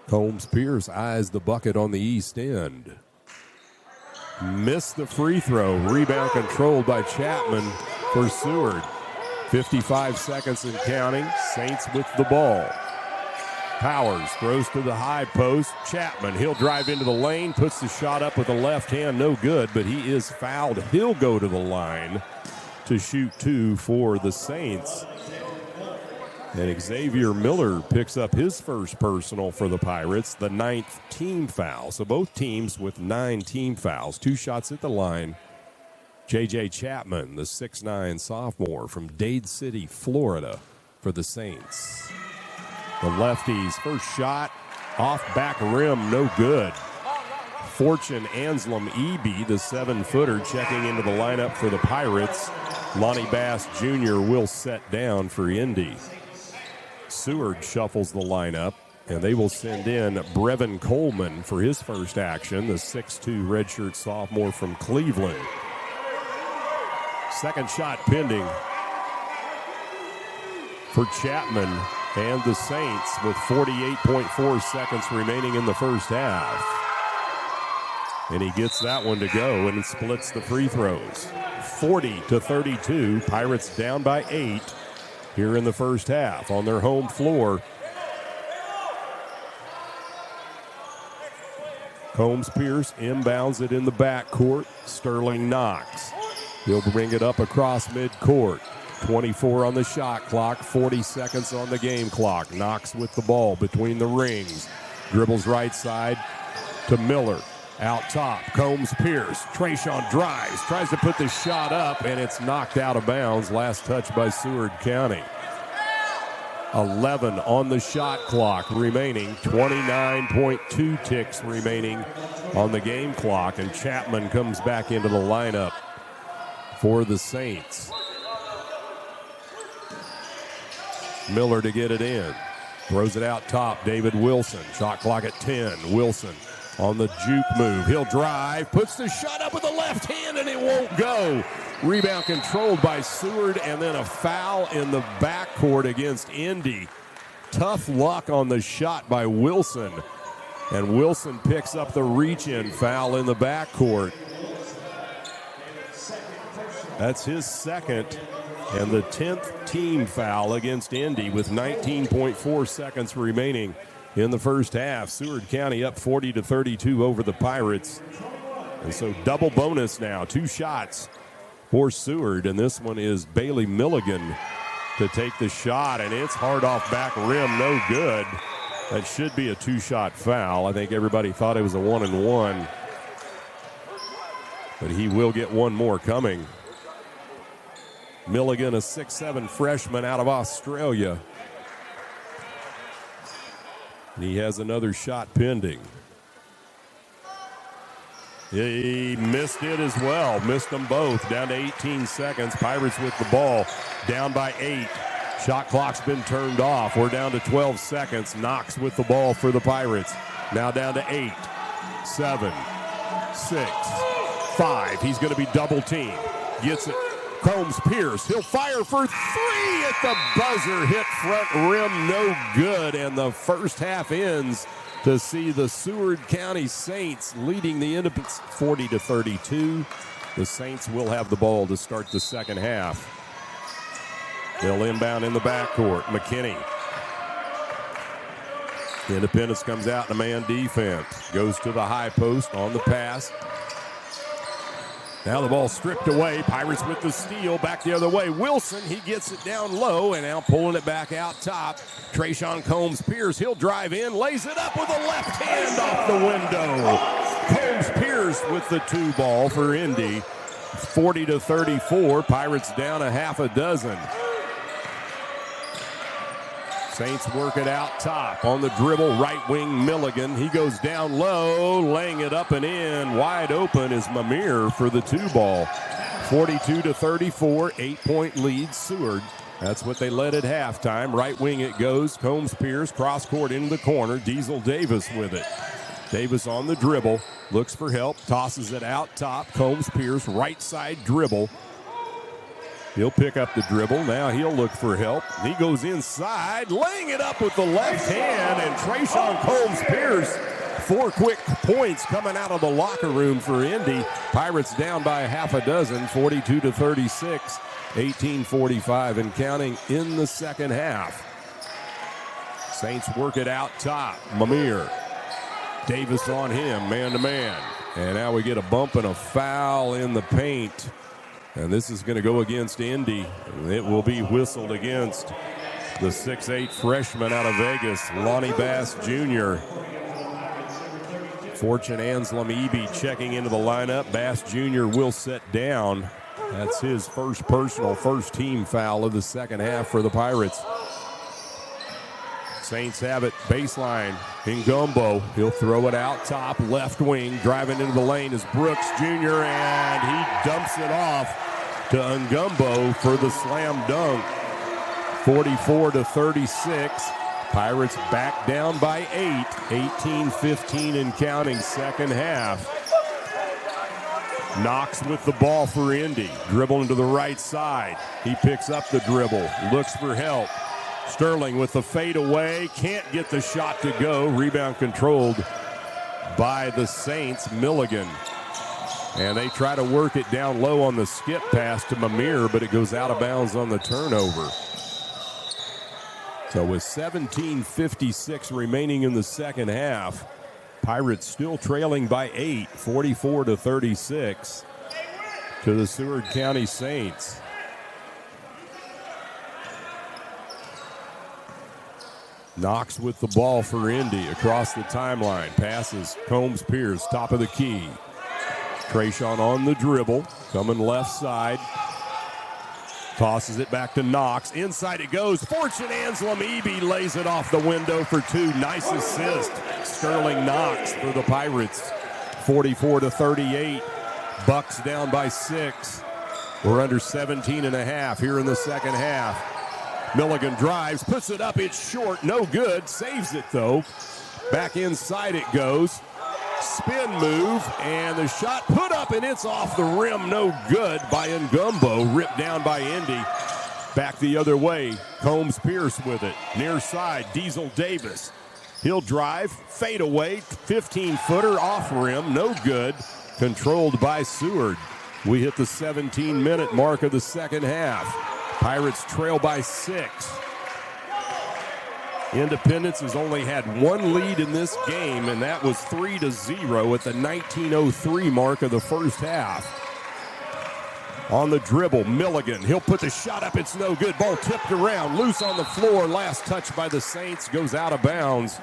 Combs-Pierce eyes the bucket on the east end. Missed the free throw. Rebound controlled by Chapman for Seward. 55 seconds and counting. Saints with the ball. Powers throws to the high post. Chapman, he'll drive into the lane, puts the shot up with the left hand. No good, but he is fouled. He'll go to the line to shoot two for the Saints. And Xavier Miller picks up his first personal for the Pirates, the 9th team foul. So both teams with 9 team fouls. 2 shots at the line. J.J. Chapman, the 6'9 sophomore from Dade City, Florida, for the Saints. The lefties, first shot, off back rim, no good. Fortune Anselm Eby, the 7-footer, checking into the lineup for the Pirates. Lonnie Bass Jr. will set down for Indy. Seward shuffles the lineup, and they will send in Brevin Coleman for his first action, the 6'2 redshirt sophomore from Cleveland. Second shot pending for Chapman and the Saints with 48.4 seconds remaining in the first half. And he gets that one to go and splits the free throws. 40-32, Pirates down by 8 here in the first half on their home floor. Combs-Pierce inbounds it in the backcourt. Sterling Knox. He'll bring it up across midcourt. 24 on the shot clock, 40 seconds on the game clock. Knox with the ball between the rings. Dribbles right side to Miller. Out top, Combs-Pierce. Trayshawn drives, tries to put the shot up, and it's knocked out of bounds. Last touch by Seward County. 11 on the shot clock remaining. 29.2 ticks remaining on the game clock, and Chapman comes back into the lineup for the Saints. Miller to get it in. Throws it out top, David Wilson. Shot clock at 10. Wilson on the juke move. He'll drive, puts the shot up with the left hand, and it won't go. Rebound controlled by Seward, and then a foul in the backcourt against Indy. Tough luck on the shot by Wilson. And Wilson picks up the reach-in foul in the backcourt. That's his second and the 10th team foul against Indy with 19.4 seconds remaining in the first half. Seward County up 40-32 over the Pirates. And so double bonus now. 2 shots for Seward, and this one is Bailey Milligan to take the shot, and it's hard off back rim, no good. That should be a 2-shot foul. I think everybody thought it was a 1-and-1, but he will get one more coming. Milligan, a 6'7 freshman out of Australia. He has another shot pending. He missed it as well. Missed them both. Down to 18 seconds. Pirates with the ball. Down by 8. Shot clock's been turned off. We're down to 12 seconds. Knox with the ball for the Pirates. Now down to 8, 7, 6, 5. He's going to be double teamed. Gets it. Combs-Pierce, he'll fire for 3 at the buzzer, hit front rim, no good, and the first half ends to see the Seward County Saints leading the Independents 40-32. The Saints will have the ball to start the second half. They'll inbound in the backcourt. McKinney Independence comes out in a man defense. Goes to the high post on the pass. Now the ball stripped away. Pirates with the steal. Back the other way. Wilson, he gets it down low and now pulling it back out top. Trayshawn Combs-Pierce, he'll drive in, lays it up with a left hand off the window. Combs-Pierce with the 2 ball for Indy. 40-34. Pirates down a half a dozen. Saints work it out top. On the dribble, right wing Milligan. He goes down low, laying it up and in. Wide open is Mamir for the 2 ball. 42-34, 8-point lead, Seward. That's what they led at halftime. Right wing it goes. Combs-Pierce, cross court into the corner. Diesel Davis with it. Davis on the dribble, looks for help, tosses it out top. Combs-Pierce, right side dribble. He'll pick up the dribble. Now he'll look for help. He goes inside, laying it up with the left hand, and Trayshawn Combs-Pierce, 4 quick points coming out of the locker room for Indy. Pirates down by a half a dozen, 42-36, 18:45 and counting in the second half. Saints work it out top. Mamir. Davis on him, man to man. And now we get a bump and a foul in the paint. And this is going to go against Indy. It will be whistled against the 6'8 freshman out of Vegas, Lonnie Bass Jr. Fortune Anslem-Eby checking into the lineup. Bass Jr. will sit down. That's his first team foul of the second half for the Pirates. Saints have it baseline. Ngumbo, he'll throw it out top, left wing, driving into the lane is Brooks Jr., and he dumps it off to Ngumbo for the slam dunk. 44-36. Pirates back down by 8, 18-15 and counting, second half. Knox with the ball for Indy, dribbling to the right side. He picks up the dribble, looks for help. Sterling with the fadeaway, can't get the shot to go. Rebound controlled by the Saints, Milligan. And they try to work it down low on the skip pass to Mamir, but it goes out of bounds on the turnover. So with 17:56 remaining in the second half, Pirates still trailing by 8, 44-36 to the Seward County Saints. Knox with the ball for Indy across the timeline. Passes Combs-Pierce, top of the key. Trayshawn on the dribble, coming left side. Tosses it back to Knox. Inside it goes. Fortune Anslem-Eby lays it off the window for 2. Nice assist. Sterling Knox for the Pirates. 44-38. Bucks down by 6. We're under 17 and a half here in the second half. Milligan drives, puts it up, it's short, no good, saves it though. Back inside it goes. Spin move, and the shot put up, and it's off the rim, no good by Ngumbo, ripped down by Indy. Back the other way, Combs-Pierce with it. Near side, Diesel Davis. He'll drive, fade away, 15-footer off rim, no good. Controlled by Seward. We hit the 17-minute mark of the second half. Pirates trail by 6. Independence has only had 1 lead in this game, and that was 3-0 at the 19:03 mark of the first half. On the dribble, Milligan. He'll put the shot up. It's no good. Ball tipped around. Loose on the floor. Last touch by the Saints goes out of bounds,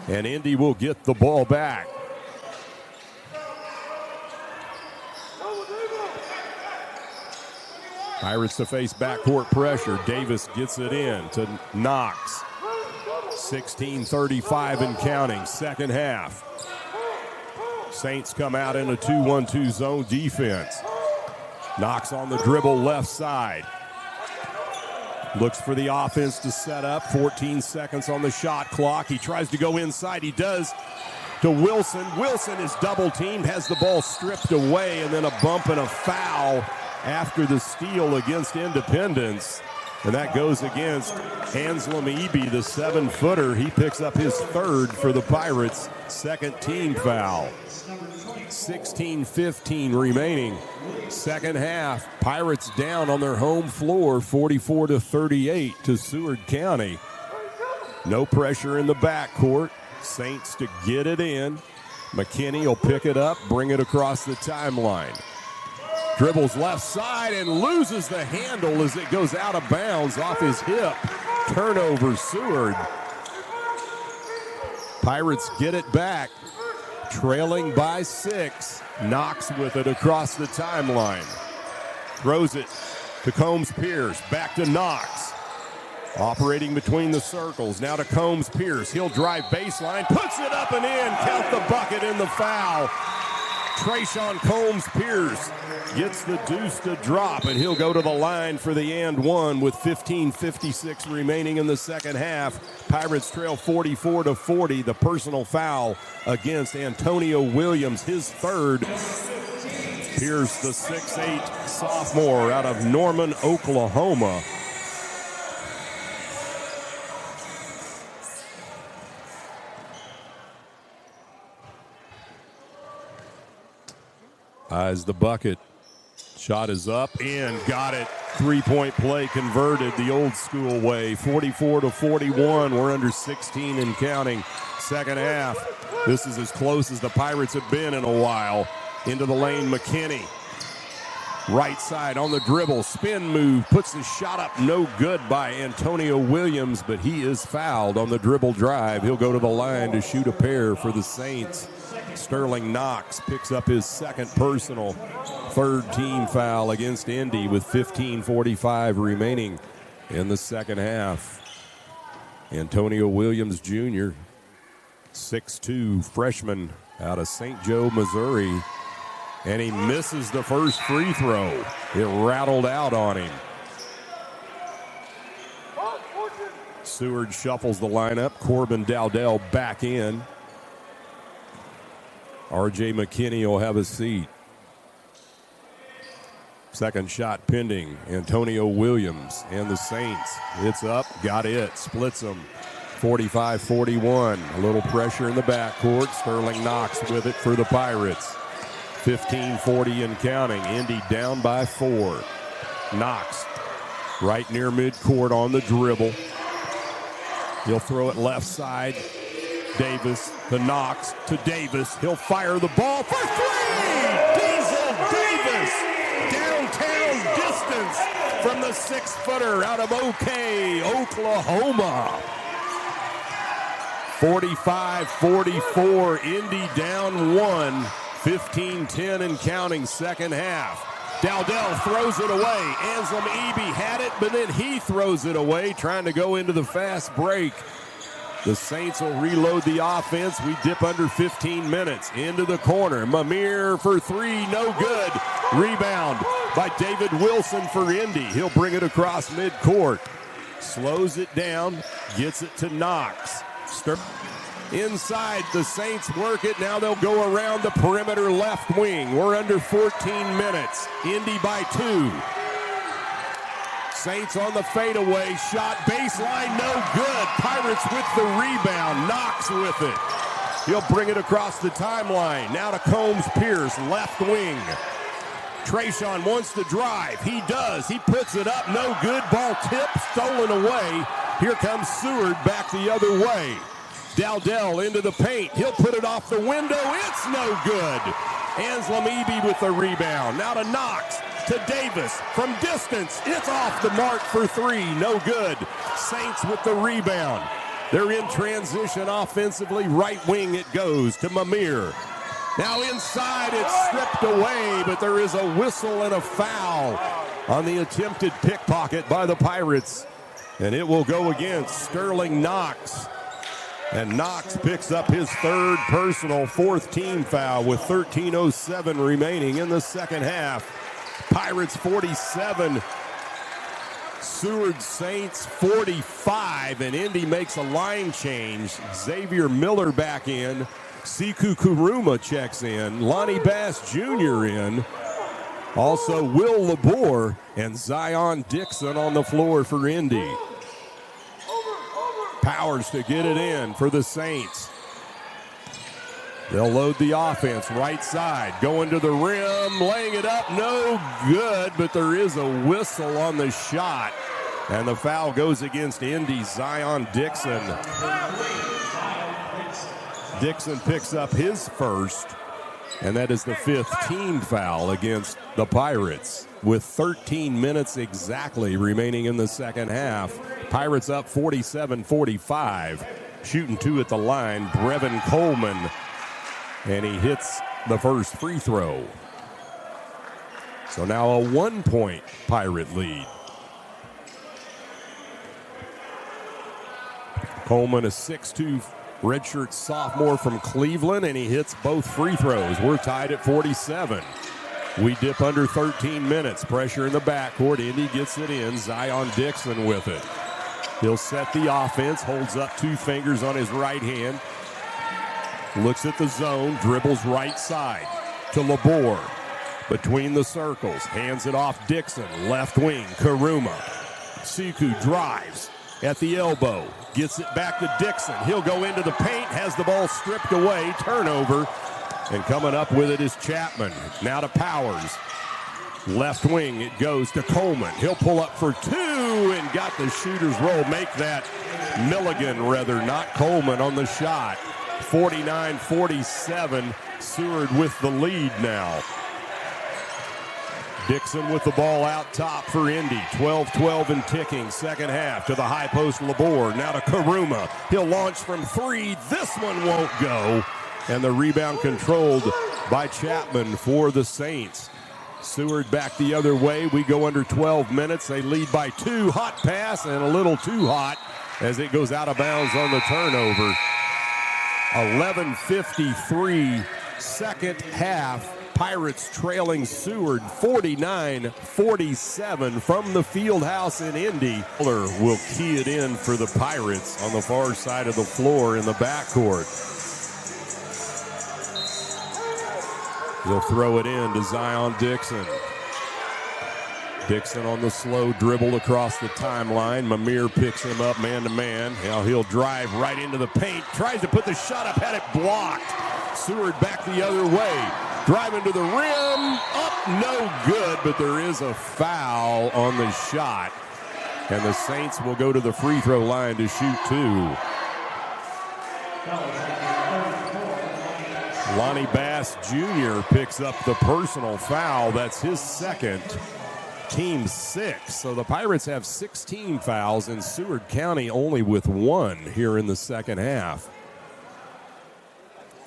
and Indy will get the ball back. Pirates to face backcourt pressure. Davis gets it in to Knox. 16:35 and counting, second half. Saints come out in a 2-1-2 zone defense. Knox on the dribble left side. Looks for the offense to set up. 14 seconds on the shot clock. He tries to go inside. He does to Wilson. Wilson is double teamed, has the ball stripped away, and then a bump and a foul after the steal against Independence. And that goes against Anslem-Eby, the 7-footer. He picks up his 3rd for the Pirates. Second team foul. 16:15 remaining. Second half. Pirates down on their home floor, 44-38 to Seward County. No pressure in the backcourt. Saints to get it in. McKinney will pick it up, bring it across the timeline. Dribbles left side and loses the handle as it goes out of bounds off his hip. Turnover, Seward. Pirates get it back, trailing by 6. Knox with it across the timeline. Throws it to Combs-Pierce, back to Knox. Operating between the circles, now to Combs-Pierce. He'll drive baseline, puts it up and in. Count the bucket in the foul. Trayshawn Combs-Pierce gets the deuce to drop, and he'll go to the line for the and one with 15:56 remaining in the second half. Pirates trail 44-40. The personal foul against Antonio Williams, his third. Pierce, the 6'8" sophomore out of Norman, Oklahoma. Eyes the bucket. Shot is up and got it. Three-point play converted the old school way. 44-41. We're under 16 and counting. Second half. This is as close as the Pirates have been in a while. Into the lane, McKinney. Right side on the dribble. Spin move. Puts the shot up. No good by Antonio Williams, but he is fouled on the dribble drive. He'll go to the line to shoot a pair for the Saints. Sterling Knox picks up his second personal, third team foul against Indy with 15:45 remaining in the second half. Antonio Williams Jr., 6'2", freshman out of St. Joe, Missouri, and he misses the first free throw. It rattled out on him. Seward shuffles the lineup. Corbin Dowdell back in. R.J. McKinney will have a seat. Second shot pending. Antonio Williams and the Saints. It's up, got it, splits them. 45-41. A little pressure in the backcourt. Sterling Knox with it for the Pirates. 15:40 and counting. Indy down by 4. Knox right near midcourt on the dribble. He'll throw it left side. Davis to Knox to Davis. He'll fire the ball for 3! Diesel Davis! Downtown distance from the 6-footer out of OK, Oklahoma. 45-44. Indy down 1. 15-10 and counting second half. Dowdell throws it away. Anselm Eby had it, but then he throws it away, trying to go into the fast break. The Saints will reload the offense. We dip under 15 minutes. Into the corner. Mamir for 3, no good. Rebound by David Wilson for Indy. He'll bring it across midcourt. Slows it down. Gets it to Knox. Inside, the Saints work it. Now they'll go around the perimeter left wing. We're under 14 minutes. Indy by 2. Saints on the fadeaway shot, baseline, no good. Pirates with the rebound, Knox with it. He'll bring it across the timeline. Now to Combs-Pierce, left wing. Trayshawn wants to drive. He does. He puts it up, no good. Ball tipped, stolen away. Here comes Seward back the other way. Dowdell into the paint. He'll put it off the window. It's no good. Anselm Eby with the rebound. Now to Knox. To Davis from distance. It's off the mark for 3. No good. Saints with the rebound. They're in transition offensively. Right wing it goes to Mamir. Now inside it's stripped away, but there is a whistle and a foul on the attempted pickpocket by the Pirates. And it will go against Sterling Knox. And Knox picks up his third personal, fourth team foul with 13:07 remaining in the second half. Pirates 47, Seward Saints 45, and Indy makes a line change. Xavier Miller back in. Siku Kuruma checks in. Lonnie Bass Jr. in. Also Will Labor and Zion Dixon on the floor for Indy. Powers to get it in for the Saints. They'll load the offense, right side, going to the rim, laying it up, no good, but there is a whistle on the shot, and the foul goes against Indy, Zion Dixon. Dixon picks up his first, and that is the 5th team foul against the Pirates. With 13 minutes exactly remaining in the second half, Pirates up 47-45. Shooting 2 at the line, Brevin Coleman, and he hits the first free throw. So now a 1-point Pirate lead. Coleman, a 6'2" redshirt sophomore from Cleveland, and he hits both free throws. We're tied at 47. We dip under 13 minutes. Pressure in the backcourt. Indy gets it in. Zion Dixon with it. He'll set the offense, holds up 2 fingers on his right hand. Looks at the zone, dribbles right side to Labor. Between the circles, hands it off Dixon, left wing, Karuma. Siku drives at the elbow, gets it back to Dixon. He'll go into the paint, has the ball stripped away, turnover. And coming up with it is Chapman. Now to Powers. Left wing, it goes to Coleman. He'll pull up for 2 and got the shooter's roll. Make that Milligan, rather, not Coleman on the shot. 49-47, Seward with the lead now. Dixon with the ball out top for Indy. 12-12 and ticking. Second half to the high post, Labor. Now to Karuma. He'll launch from 3. This one won't go. And the rebound controlled by Chapman for the Saints. Seward back the other way. We go under 12 minutes. They lead by 2. Hot pass and a little too hot as it goes out of bounds on the turnover. 11:53 second half. Pirates trailing Seward 49-47 from the field house in Indy. Miller will key it in for the Pirates on the far side of the floor in the backcourt. He'll throw it in to Zion Dixon. Dixon on the slow dribble across the timeline. Mamir picks him up man-to-man. Now he'll drive right into the paint. Tries to put the shot up, had it blocked. Seward back the other way. Driving to the rim. Up, no good, but there is a foul on the shot. And the Saints will go to the free throw line to shoot 2. Lonnie Bass Jr. picks up the personal foul. That's his second, team 6. So the Pirates have 16 fouls, and Seward County only with 1 here in the second half.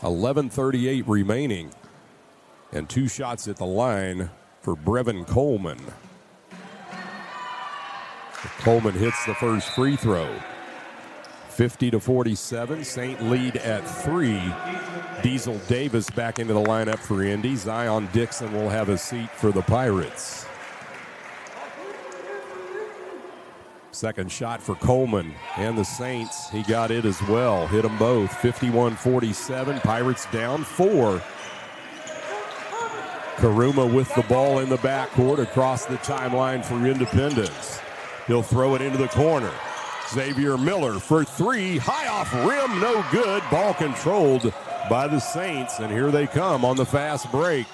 11:38 remaining, and 2 shots at the line for Brevin Coleman. Coleman hits the first free throw. 50-47, Saint lead at 3. Diesel Davis back into the lineup for Indy. Zion Dixon will have a seat for the Pirates. Second shot for Coleman and the Saints. He got it as well. Hit them both. 51-47, Pirates down 4. Karuma with the ball in the backcourt across the timeline for Independence. He'll throw it into the corner. Xavier Miller for 3, high off rim, no good. Ball controlled by the Saints, and here they come on the fast break.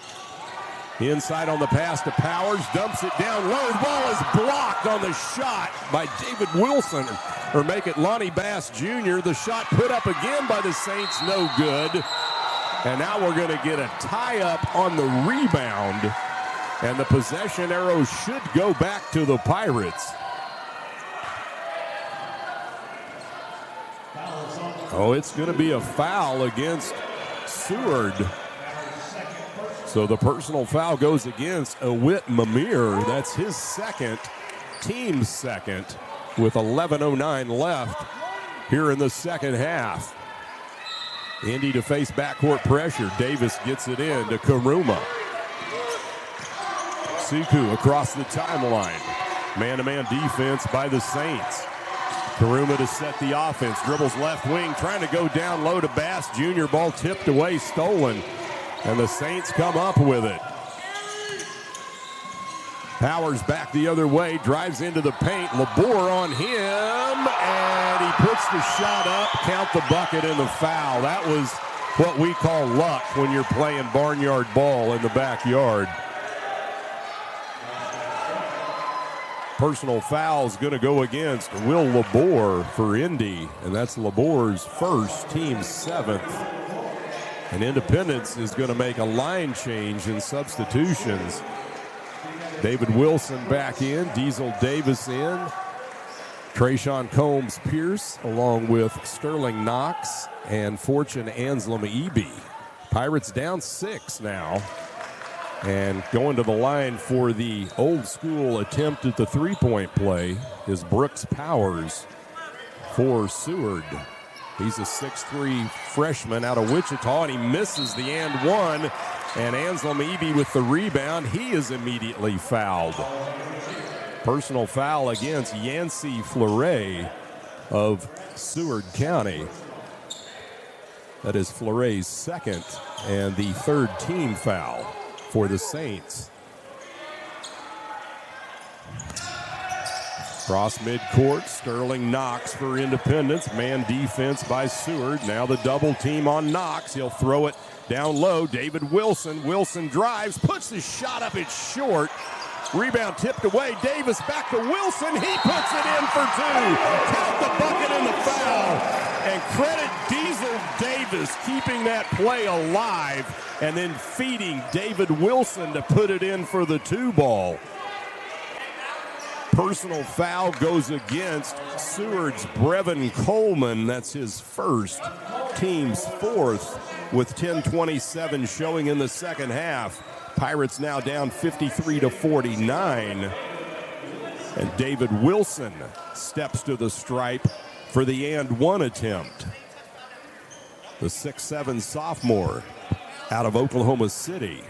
Inside on the pass to Powers, dumps it down low. The ball is blocked on the shot by David Wilson, or make it Lonnie Bass Jr. The shot put up again by the Saints, no good. And now we're going to get a tie-up on the rebound, and the possession arrow should go back to the Pirates. Oh, it's going to be a foul against Seward. So the personal foul goes against Awit Mamir. That's his second, team second, with 11:09 left here in the second half. Indy to face backcourt pressure. Davis gets it in to Karuma. Siku across the timeline. Man-to-man defense by the Saints. Karuma to set the offense. Dribbles left wing, trying to go down low to Bass Jr. Ball tipped away, stolen. And the Saints come up with it. Powers back the other way, drives into the paint. Labor on him, and he puts the shot up. Count the bucket and the foul. That was what we call luck when you're playing barnyard ball in the backyard. Personal foul is going to go against Will Labor for Indy, and that's Labor's first, team 7th. And Independence is going to make a line change in substitutions. David Wilson back in, Diesel Davis in, Trayshawn Combs-Pierce along with Sterling Knox and Fortune Anslem-Eby. Pirates down 6 now. And going to the line for the old school attempt at the three-point play is Brooks Powers for Seward. He's a 6'3" freshman out of Wichita, and he misses the and one. And Anslem-Eby with the rebound. He is immediately fouled. Personal foul against Yancey Fleury of Seward County. That is Fleury's second and the third team foul for the Saints. Cross midcourt, Sterling Knox for Independence. Man defense by Seward. Now the double team on Knox. He'll throw it down low. David Wilson. Wilson drives, puts the shot up. It's short. Rebound tipped away. Davis back to Wilson. He puts it in for two. Count the bucket and the foul. And credit Diesel Davis keeping that play alive and then feeding David Wilson to put it in for the two ball. Personal foul goes against Seward's Brevin Coleman. That's his first, team's fourth, with 10:27 showing in the second half. Pirates now down 53-49. And David Wilson steps to the stripe for the and one attempt. The 6'7" sophomore out of Oklahoma City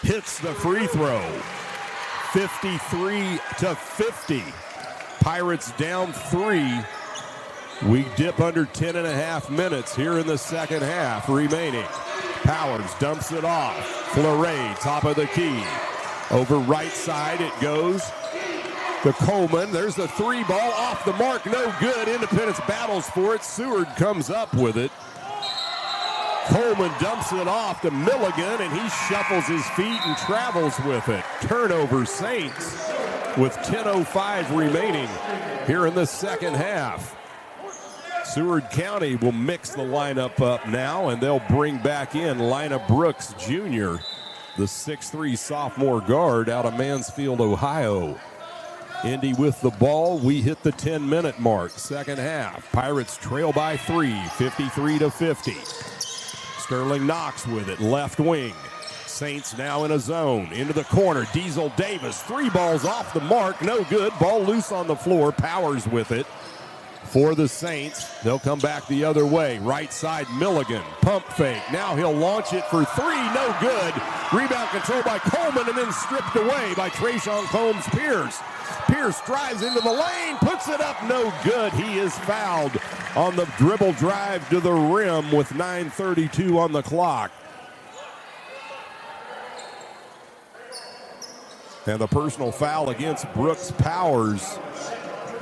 hits the free throw. 53-50. Pirates down 3. We dip under 10.5 minutes here in the second half remaining. Powers dumps it off. Fleury, top of the key. Over right side it goes to Coleman. There's the three ball off the mark. No good. Independence battles for it. Seward comes up with it. Coleman dumps it off to Milligan, and he shuffles his feet and travels with it. Turnover Saints with 10:05 remaining here in the second half. Seward County will mix the lineup up now, and they'll bring back in Lina Brooks Jr., the 6'3" sophomore guard out of Mansfield, Ohio. Indy with the ball. We hit the 10-minute mark, second half. Pirates trail by 3, 53-50. Sterling Knox with it, left wing. Saints now in a zone, into the corner. Diesel Davis, three balls off the mark, no good. Ball loose on the floor, Powers with it for the Saints. They'll come back the other way. Right side, Milligan, pump fake. Now he'll launch it for three, no good. Rebound controlled by Coleman and then stripped away by Trayshawn Combs-Pierce. Pierce drives into the lane, puts it up, no good. He is fouled on the dribble drive to the rim with 9:32 on the clock. And the personal foul against Brooks Powers.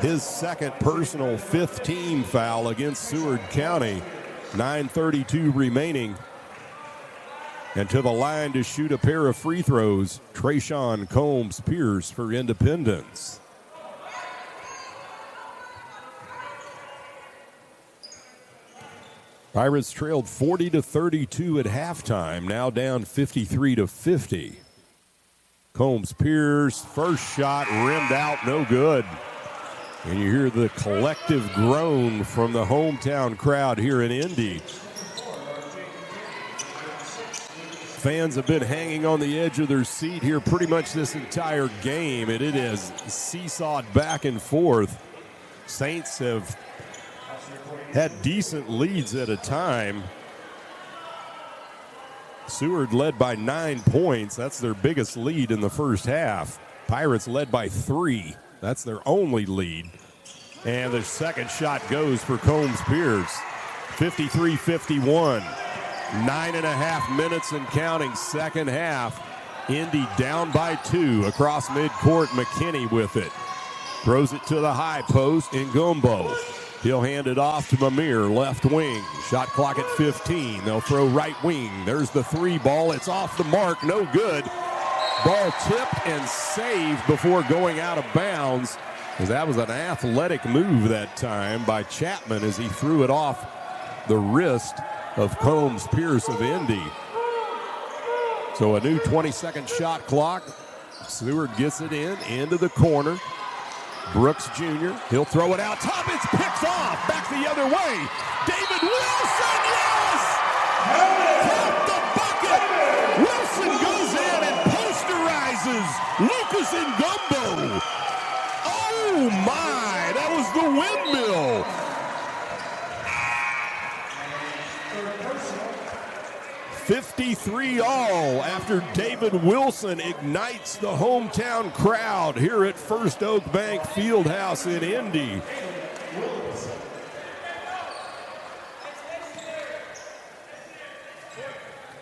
His second personal, fifth team foul against Seward County. 9:32 remaining. And to the line to shoot a pair of free throws, Trayshawn Combs-Pierce for Independence. Pirates trailed 40-32 at halftime, now down 53-50. Combs-Pierce, first shot rimmed out, no good. And you hear the collective groan from the hometown crowd here in Indy. Fans have been hanging on the edge of their seat here pretty much this entire game, and it has seesawed back and forth. Saints have had decent leads at a time. Seward led by 9 points. That's their biggest lead in the first half. Pirates led by 3. That's their only lead. And the second shot goes for Combs-Pierce. 53-51. 9.5 minutes and counting, second half. Indy down by 2 across midcourt. McKinney with it. Throws it to the high post in Gumbo. He'll hand it off to Mamir, left wing. Shot clock at 15. They'll throw right wing. There's the three ball. It's off the mark. No good. Ball tipped and saved before going out of bounds. Because that was an athletic move that time by Chapman as he threw it off the wrist of Combs Pierce of Indy. So a new 20-second shot clock. Seward gets it into the corner. Brooks Jr., he'll throw it out top. It's picked off. Back the other way. David Wilson, yes! Count the bucket. Wilson goes in and posterizes Lucas Ngumbo. Oh my, that was the windmill. 53 all after David Wilson ignites the hometown crowd here at First Oak Bank Fieldhouse in Indy.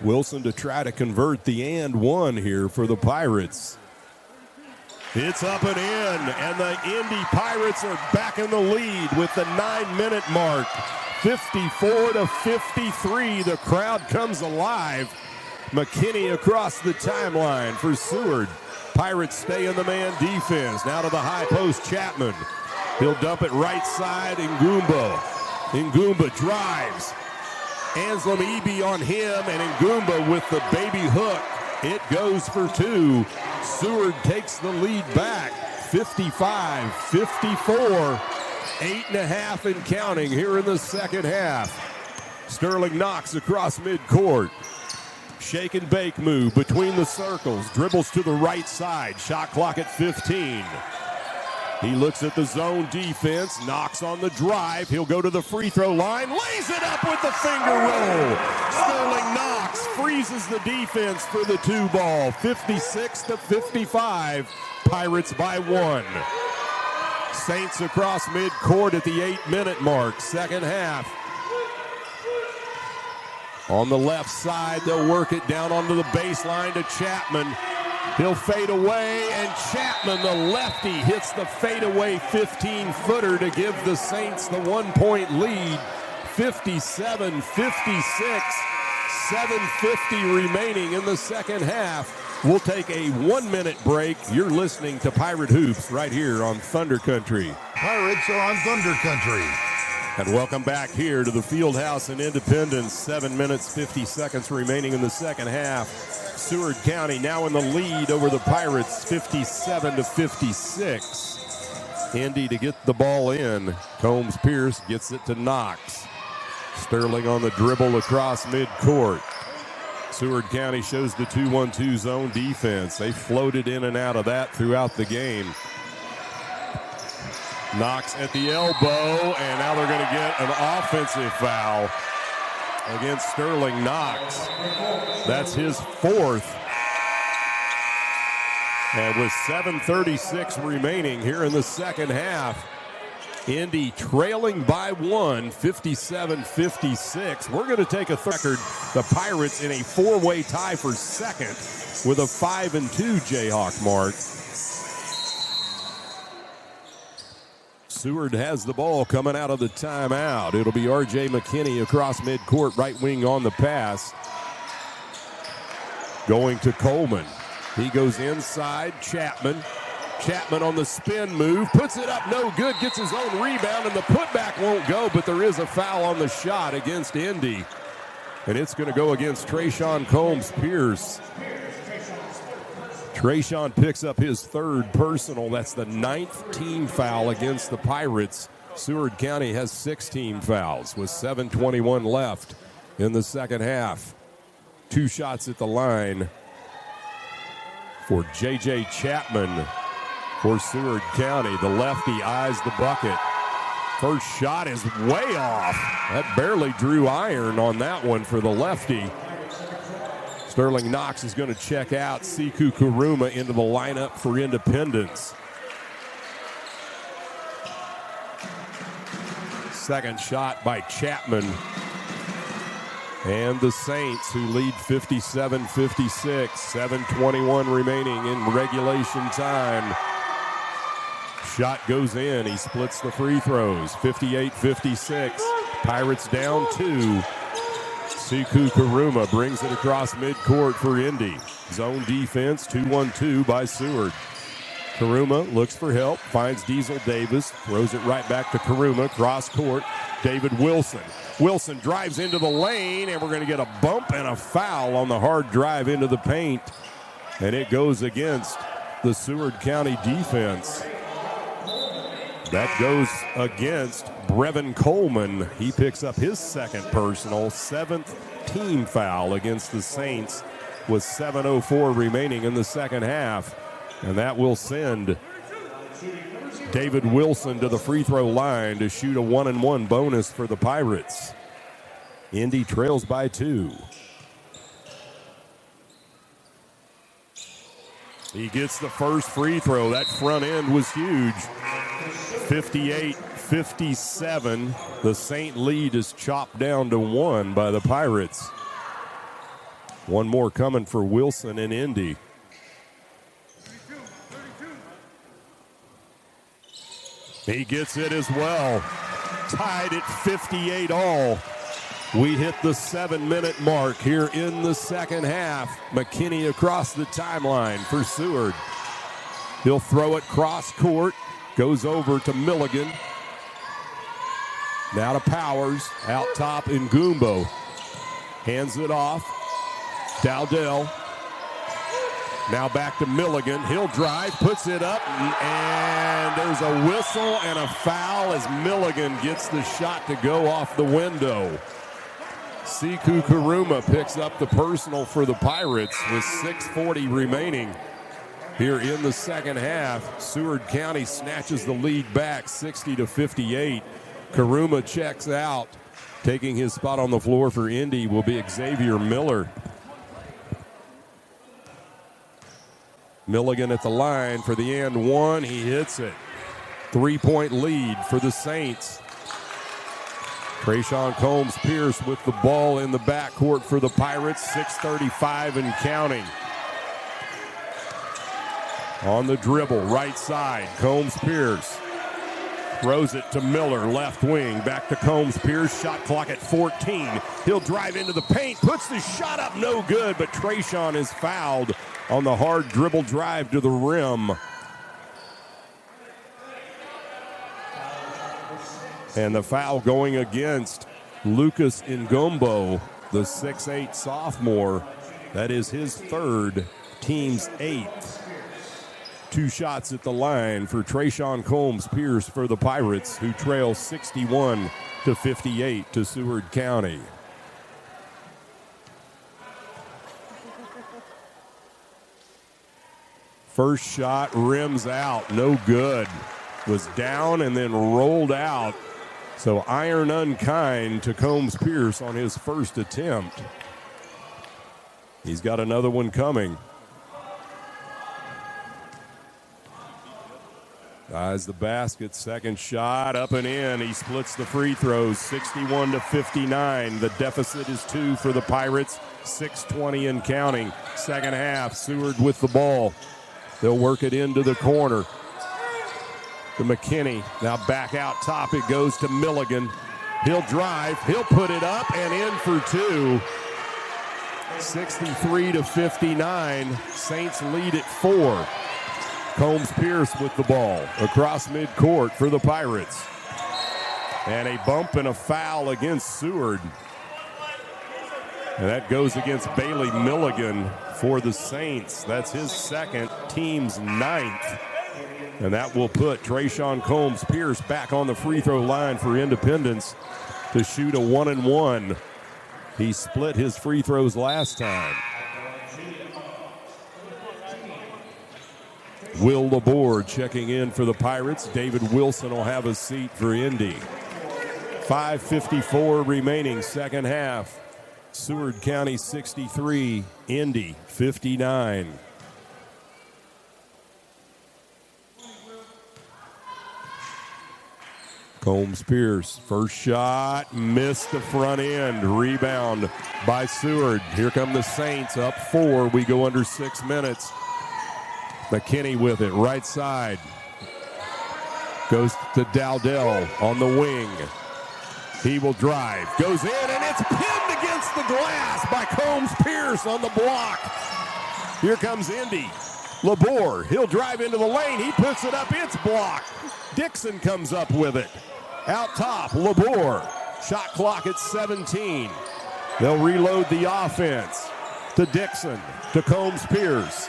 Wilson to try to convert the and one here for the Pirates. It's up and in, and the Indy Pirates are back in the lead with the 9-minute mark. 54-53, the crowd comes alive. McKinney across the timeline for Seward. Pirates stay in the man defense. Now to the high post, Chapman. He'll dump it right side, Ngumba. Ngumba drives. Anselm Eby on him, and Ngumba with the baby hook. It goes for two. Seward takes the lead back, 55-54. 8.5 and counting here in the second half. Sterling Knox across midcourt. Shake and bake move between the circles. Dribbles to the right side. Shot clock at 15. He looks at the zone defense. Knox on the drive. He'll go to the free throw line. Lays it up with the finger roll. Sterling Knox freezes the defense for the two ball. 56-55. Pirates by one. Saints across midcourt at the 8-minute mark, second half. On the left side, they'll work it down onto the baseline to Chapman. He'll fade away, and Chapman, the lefty, hits the fadeaway 15-footer to give the Saints the 1-point lead. 57-56, 7:50 remaining in the second half. We'll take a 1-minute break. You're listening to Pirate Hoops right here on Thunder Country. Pirates are on Thunder Country. And welcome back here to the Fieldhouse in Independence. 7 minutes, 50 seconds remaining in the second half. Seward County now in the lead over the Pirates, 57-56. Indy to get the ball in. Combs Pierce gets it to Knox. Sterling on the dribble across midcourt. Seward County shows the 2-1-2 zone defense. They floated in and out of that throughout the game. Knox at the elbow, and now they're going to get an offensive foul against Sterling Knox. That's his fourth. And with 7:36 remaining here in the second half, Indy trailing by one, 57-56. We're going to take a record. The Pirates in a four-way tie for second with a 5-2 Jayhawk mark. Seward has the ball coming out of the timeout. It'll be R.J. McKinney across midcourt, right wing on the pass. Going to Coleman. He goes inside, Chapman. Chapman on the spin move, puts it up, no good, gets his own rebound, and the putback won't go, but there is a foul on the shot against Indy. And it's going to go against Trayshawn Combs Pierce. Trayshawn picks up his third personal. That's the 9th team foul against the Pirates. Seward County has 6 team fouls with 7:21 left in the second half. 2 shots at the line for J.J. Chapman. For Seward County, the lefty eyes the bucket. First shot is way off. That barely drew iron on that one for the lefty. Sterling Knox is going to check out Siku Kuruma into the lineup for Independence. Second shot by Chapman. And the Saints, who lead 57-56, 7:21 remaining in regulation time. Shot goes in. He splits the free throws. 58-56. Pirates down 2. Siku Kuruma brings it across midcourt for Indy. Zone defense, 2-1-2 by Seward. Kuruma looks for help, finds Diesel Davis, throws it right back to Kuruma, cross court. David Wilson Wilson drives into the lane, and we're going to get a bump and a foul on the hard drive into the paint. And it goes against the Seward County defense. That goes against Brevin Coleman. He picks up his second personal, 7th team foul against the Saints with 7:04 remaining in the second half. And that will send David Wilson to the free throw line to shoot a 1-and-1 bonus for the Pirates. Indy trails by 2. He gets the first free throw. That front end was huge. 58-57. The Saint lead is chopped down to 1 by the Pirates. One more coming for Wilson and Indy. He gets it as well. Tied at 58 all. We hit the 7-minute mark here in the second half. McKinney across the timeline for Seward. He'll throw it cross court. Goes over to Milligan. Now to Powers. Out top in Goombo. Hands it off. Dowdell. Now back to Milligan. He'll drive, puts it up, and there's a whistle and a foul as Milligan gets the shot to go off the window. Siku Karuma picks up the personal for the Pirates with 6:40 remaining here in the second half. Seward County snatches the lead back 60-58. Karuma checks out. Taking his spot on the floor for Indy will be Xavier Miller. Milligan at the line for the and one. He hits it. 3-point lead for the Saints. Trayshawn Combs-Pierce with the ball in the backcourt for the Pirates. 6:35 and counting. On the dribble, right side, Combs-Pierce. Throws it to Miller, left wing. Back to Combs-Pierce, shot clock at 14. He'll drive into the paint, puts the shot up, no good, but Trayshawn is fouled on the hard dribble drive to the rim. And the foul going against Lucas Ngombo, the 6'8 sophomore. That is his third, team's 8th. 2 shots at the line for Trayshawn Combs-Pierce for the Pirates, who trail 61-58 to Seward County. First shot rims out, no good. Was down and then rolled out. So iron unkind to Combs-Pierce on his first attempt. He's got another one coming. Eyes the basket, second shot, up and in. He splits the free throws, 61-59. The deficit is 2 for the Pirates, 6:20 and counting. Second half, Seward with the ball. They'll work it into the corner. To McKinney, now back out top, it goes to Milligan. He'll drive, he'll put it up and in for 2. 63-59, Saints lead at 4. Combs-Pierce with the ball across midcourt for the Pirates. And a bump and a foul against Seward. And that goes against Bailey Milligan for the Saints. That's his second, team's 9th. And that will put Trayshawn Combs-Pierce back on the free throw line for Independence to shoot a 1-and-1. He split his free throws last time. Will Laborde checking in for the Pirates. David Wilson will have a seat for Indy. 5:54 remaining, second half. Seward County 63, Indy 59. Combs-Pierce, first shot, missed the front end. Rebound by Seward. Here come the Saints, up 4. We go under 6 minutes. McKinney with it, right side. Goes to Dowdell on the wing. He will drive, goes in, and it's pinned against the glass by Combs-Pierce on the block. Here comes Indy. Laborde, he'll drive into the lane. He puts it up, it's blocked. Dixon comes up with it. Out top, Laborde. Shot clock at 17. They'll reload the offense. To Dixon, to Combs-Pierce.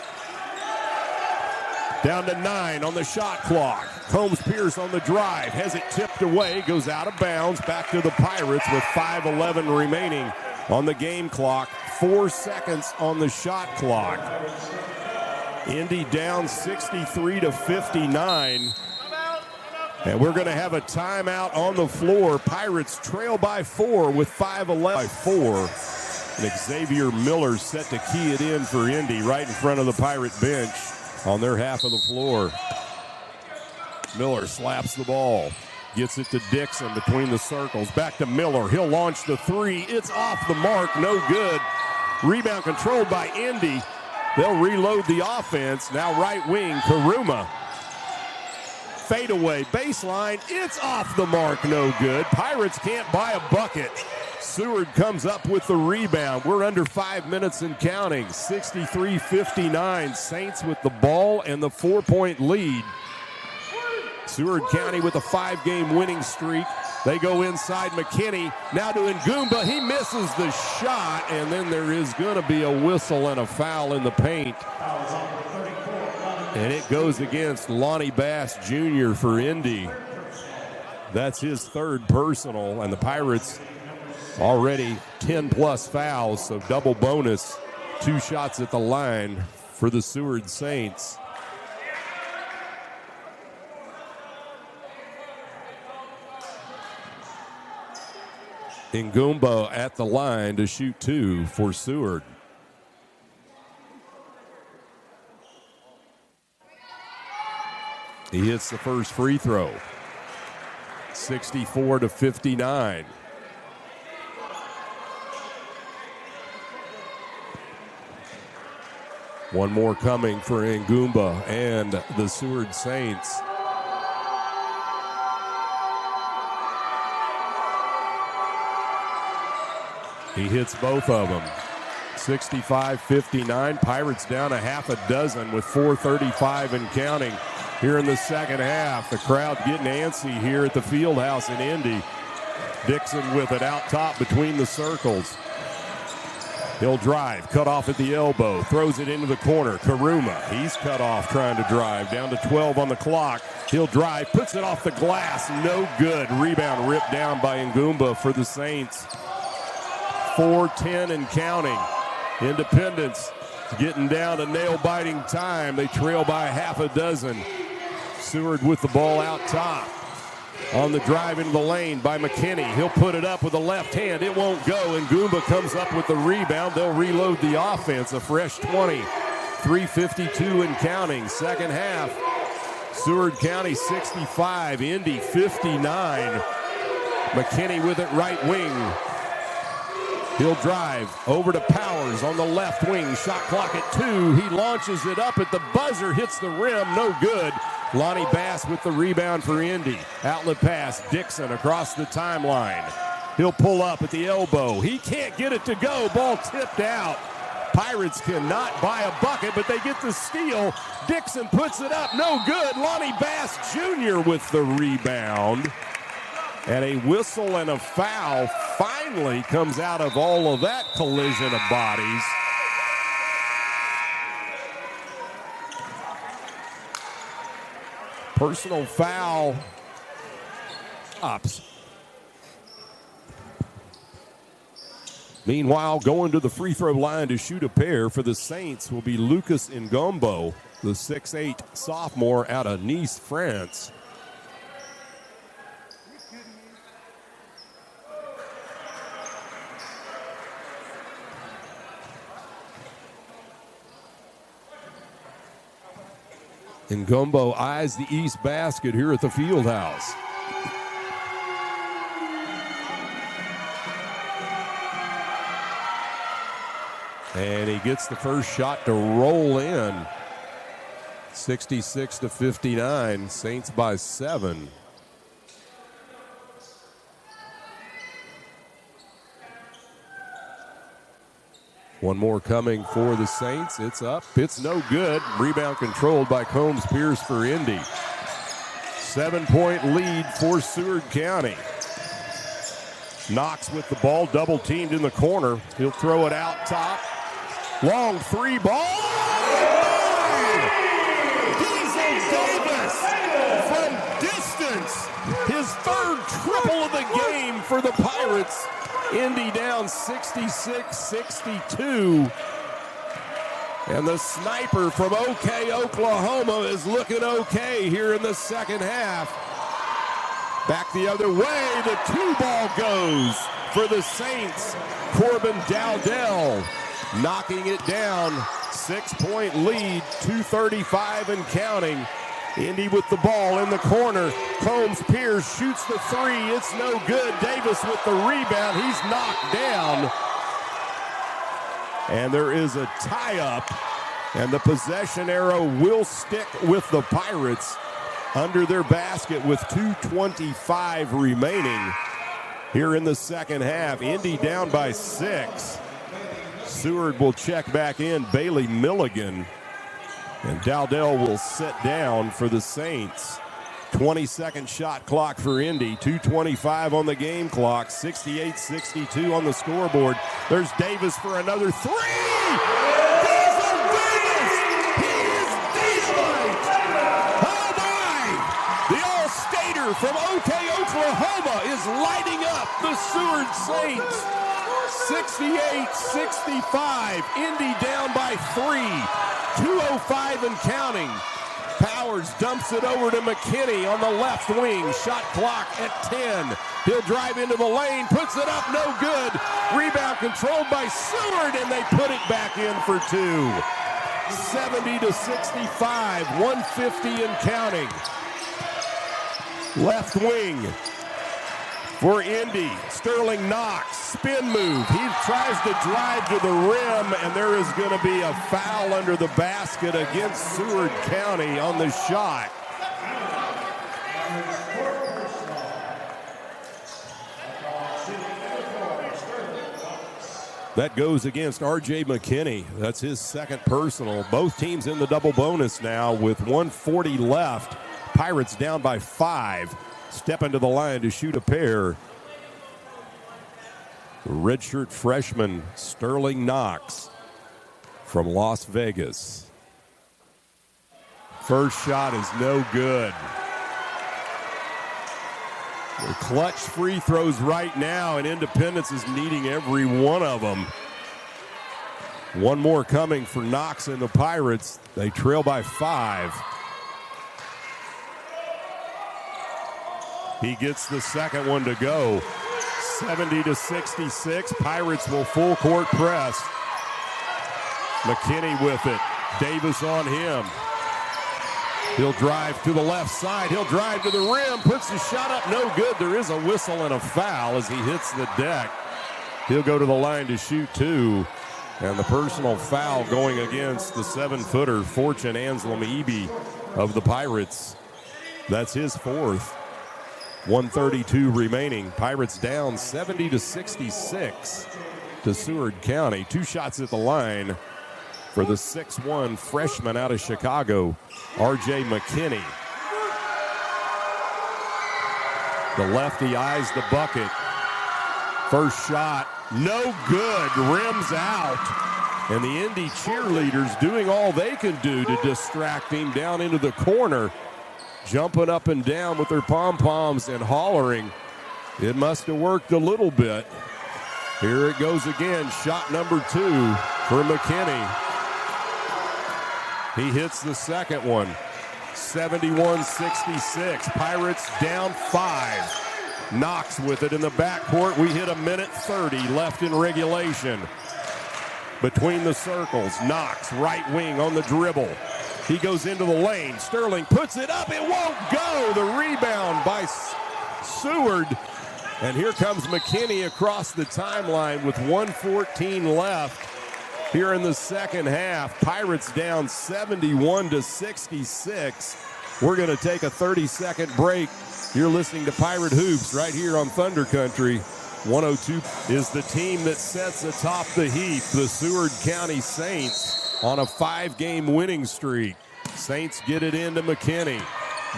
Down to 9 on the shot clock. Combs-Pierce on the drive, has it tipped away, goes out of bounds, back to the Pirates with 5:11 remaining on the game clock. 4 seconds on the shot clock. Indy down 63-59. And we're going to have a timeout on the floor. Pirates trail by 4 with 5:11 by 4. And Xavier Miller set to key it in for Indy right in front of the Pirate bench on their half of the floor. Miller slaps the ball. Gets it to Dixon between the circles. Back to Miller. He'll launch the three. It's off the mark. No good. Rebound controlled by Indy. They'll reload the offense. Now right wing, Karuma. Fadeaway, baseline. It's off the mark. No good. Pirates can't buy a bucket. Seward comes up with the rebound. We're under 5 minutes and counting. 63-59. Saints with the ball and the 4-point lead. Seward County with a 5-game winning streak. They go inside McKinney. Now to Ngumba. He misses the shot, and then there is going to be a whistle and a foul in the paint. And it goes against Lonnie Bass Jr. for Indy. That's his third personal, and the Pirates already 10-plus fouls, so double bonus. 2 shots at the line for the Seward Saints. Ngumba at the line to shoot 2 for Seward. He hits the first free throw. 64-59. One more coming for Ngumba and the Seward Saints. He hits both of them. 65-59. Pirates down a half a dozen with 4:35 and counting here in the second half. The crowd getting antsy here at the Fieldhouse in Indy. Dixon with it out top between the circles. He'll drive, cut off at the elbow, throws it into the corner. Karuma, he's cut off trying to drive. Down to 12 on the clock. He'll drive, puts it off the glass. No good. Rebound ripped down by Ngumba for the Saints. 4:10 and counting. Independence getting down to nail-biting time. They trail by half a dozen. Seward with the ball out top. On the drive into the lane by McKinney. He'll put it up with the left hand. It won't go. Ngumba comes up with the rebound. They'll reload the offense. A fresh 20. 3:52 and counting. Second half. Seward County 65. Indy 59. McKinney with it right wing. He'll drive over to Powers on the left wing. Shot clock at 2. He launches it up at the buzzer. Hits the rim. No good. Lonnie Bass with the rebound for Indy. Outlet pass. Dixon across the timeline. He'll pull up at the elbow. He can't get it to go. Ball tipped out. Pirates cannot buy a bucket, but they get the steal. Dixon puts it up. No good. Lonnie Bass Jr. with the rebound. And a whistle and a foul finally comes out of all of that collision of bodies. Personal foul. Ops. Meanwhile, going to the free throw line to shoot a pair for the Saints will be Lucas Ngumba, the 6'8" sophomore out of Nice, France. Ngumba eyes the east basket here at the Fieldhouse. And he gets the first shot to roll in. 66-59, Saints by 7. One more coming for the Saints. It's up. It's no good. Rebound controlled by Combs-Pierce for Indy. 7-point lead for Seward County. Knox with the ball, double teamed in the corner. He'll throw it out top. Long three ball. Diesel Davis from distance. His third triple of the game for the Pirates. Indy down 66-62. And the sniper from OK, Oklahoma is looking okay here in the second half. Back the other way, the two ball goes for the Saints. Corbin Dowdell knocking it down. 6-point lead, 2:35 and counting. Indy with the ball in the corner. Combs Pierce shoots the three. It's no good. Davis with the rebound. He's knocked down. And there is a tie-up. And the possession arrow will stick with the Pirates under their basket with 2:25 remaining here in the second half. Indy down by 6. Seward will check back in. Bailey Milligan. And Dowdell will sit down for the Saints. 20-second shot clock for Indy. 2:25 on the game clock. 68-62 on the scoreboard. There's Davis for another three. Diesel Davis! He is dynamite! Oh my! The All-Stater from OK, Oklahoma is lighting up the Seward Saints. 68-65. Indy down by 3. 2:05 and counting. Powers dumps it over to McKinney on the left wing. Shot clock at 10. He'll drive into the lane, puts it up, no good. Rebound controlled by Seward, and they put it back in for 2. 70-65, 150 and counting. Left wing for Indy. Sterling Knox, spin move. He tries to drive to the rim, and there is going to be a foul under the basket against Seward County on the shot. That goes against R.J. McKinney. That's his second personal. Both teams in the double bonus now with 1:40 left. Pirates down by 5. Stepping to the line to shoot a pair. The redshirt freshman Sterling Knox from Las Vegas. First shot is no good. The clutch free throws right now, and Independence is needing every one of them. One more coming for Knox and the Pirates. They trail by 5. He gets the second one to go. 70-66. Pirates will full court press. McKinney with it. Davis on him. He'll drive to the left side. He'll drive to the rim. Puts the shot up. No good. There is a whistle and a foul as he hits the deck. He'll go to the line to shoot 2. And the personal foul going against the 7-footer, Fortune Anslem-Eby of the Pirates. That's his 4th. 1:32 remaining. Pirates down 70-66 to Seward County. 2 shots at the line for the 6'1" freshman out of Chicago, R.J. McKinney. The lefty eyes the bucket. First shot, no good, rims out. And the Indy cheerleaders doing all they can do to distract him down into the corner. Jumping up and down with their pom-poms and hollering. It must have worked a little bit. Here it goes again. Shot number 2 for McKinney. He hits the second one. 71-66. Pirates down 5. Knox with it in the backcourt. We hit 1:30 left in regulation. Between the circles, Knox, right wing on the dribble. He goes into the lane. Sterling puts it up. It won't go. The rebound by Seward. And here comes McKinney across the timeline with 1:14 left here in the second half. Pirates down 71-66. We're going to take a 30-second break. You're listening to Pirate Hoops right here on Thunder Country. 102 is the team that sets atop the heap, the Seward County Saints, on a 5-game winning streak. Saints get it into McKinney.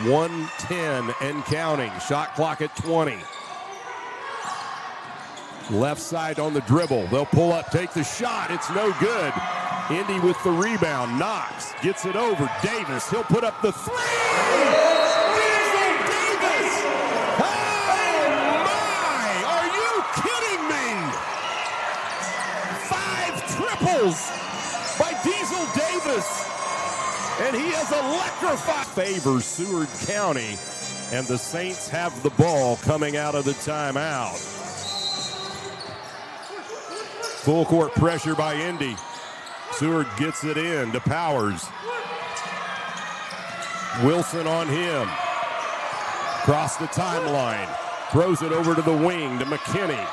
1:10 and counting. Shot clock at 20. Left side on the dribble. They'll pull up, take the shot. It's no good. Indy with the rebound. Knox gets it over. Davis, he'll put up the three. Diesel Davis! Oh my! Are you kidding me? 5 triples by Diesel Davis. And he has electrified. Favors Seward County. And the Saints have the ball coming out of the timeout. Full court pressure by Indy. Seward gets it in to Powers. Wilson on him. Across the timeline. Throws it over to the wing to McKinney.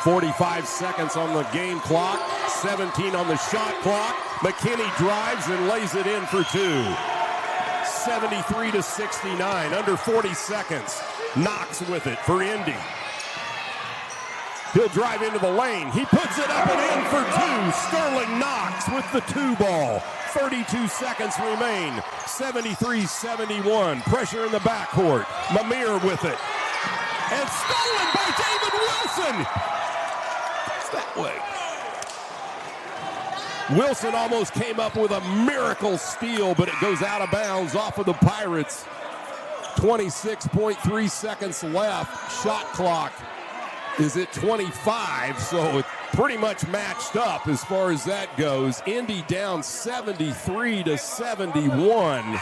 45 seconds on the game clock. 17 on the shot clock. McKinney drives and lays it in for 2. 73-69, under 40 seconds. Knox with it for Indy. He'll drive into the lane. He puts it up and in for 2. Sterling Knox with the 2 ball. 32 seconds remain. 73-71. Pressure in the backcourt. Mamir with it. And stolen by David Wilson. It's that way. Wilson almost came up with a miracle steal, but it goes out of bounds off of the Pirates. 26.3 seconds left. Shot clock is at 25, so it's pretty much matched up as far as that goes. Indy down 73-71.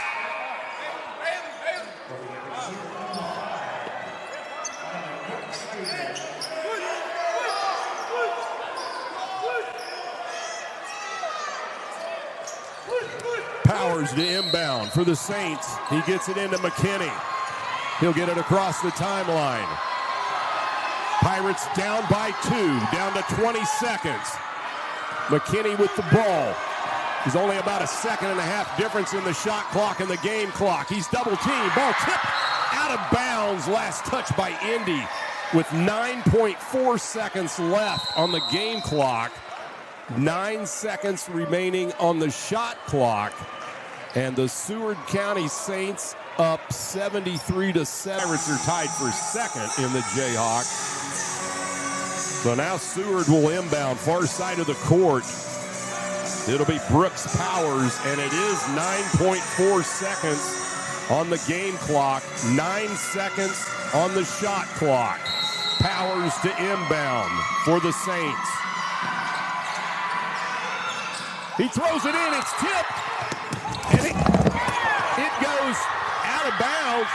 Powers to inbound for the Saints. He gets it into McKinney. He'll get it across the timeline. Pirates down by 2, down to 20 seconds. McKinney with the ball. There's only about a second and a half difference in the shot clock and the game clock. He's double teamed. Ball tipped out of bounds. Last touch by Indy with 9.4 seconds left on the game clock. 9 seconds remaining on the shot clock. And the Seward County Saints up 73-7. Pirates are tied for second in the Jayhawks. So now Seward will inbound far side of the court. It'll be Brooks Powers, and it is 9.4 seconds on the game clock. 9 seconds on the shot clock. Powers to inbound for the Saints. He throws it in, it's tipped, and it goes out of bounds.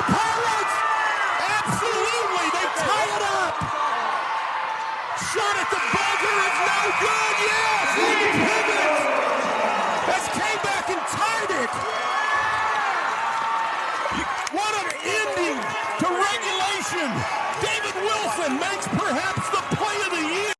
Pirates! Absolutely, they tie it up. Shot at the buzzer is no good. Yes, Lee Pivot has came back and tied it. What an ending to regulation. David Wilson makes perhaps the play of the year.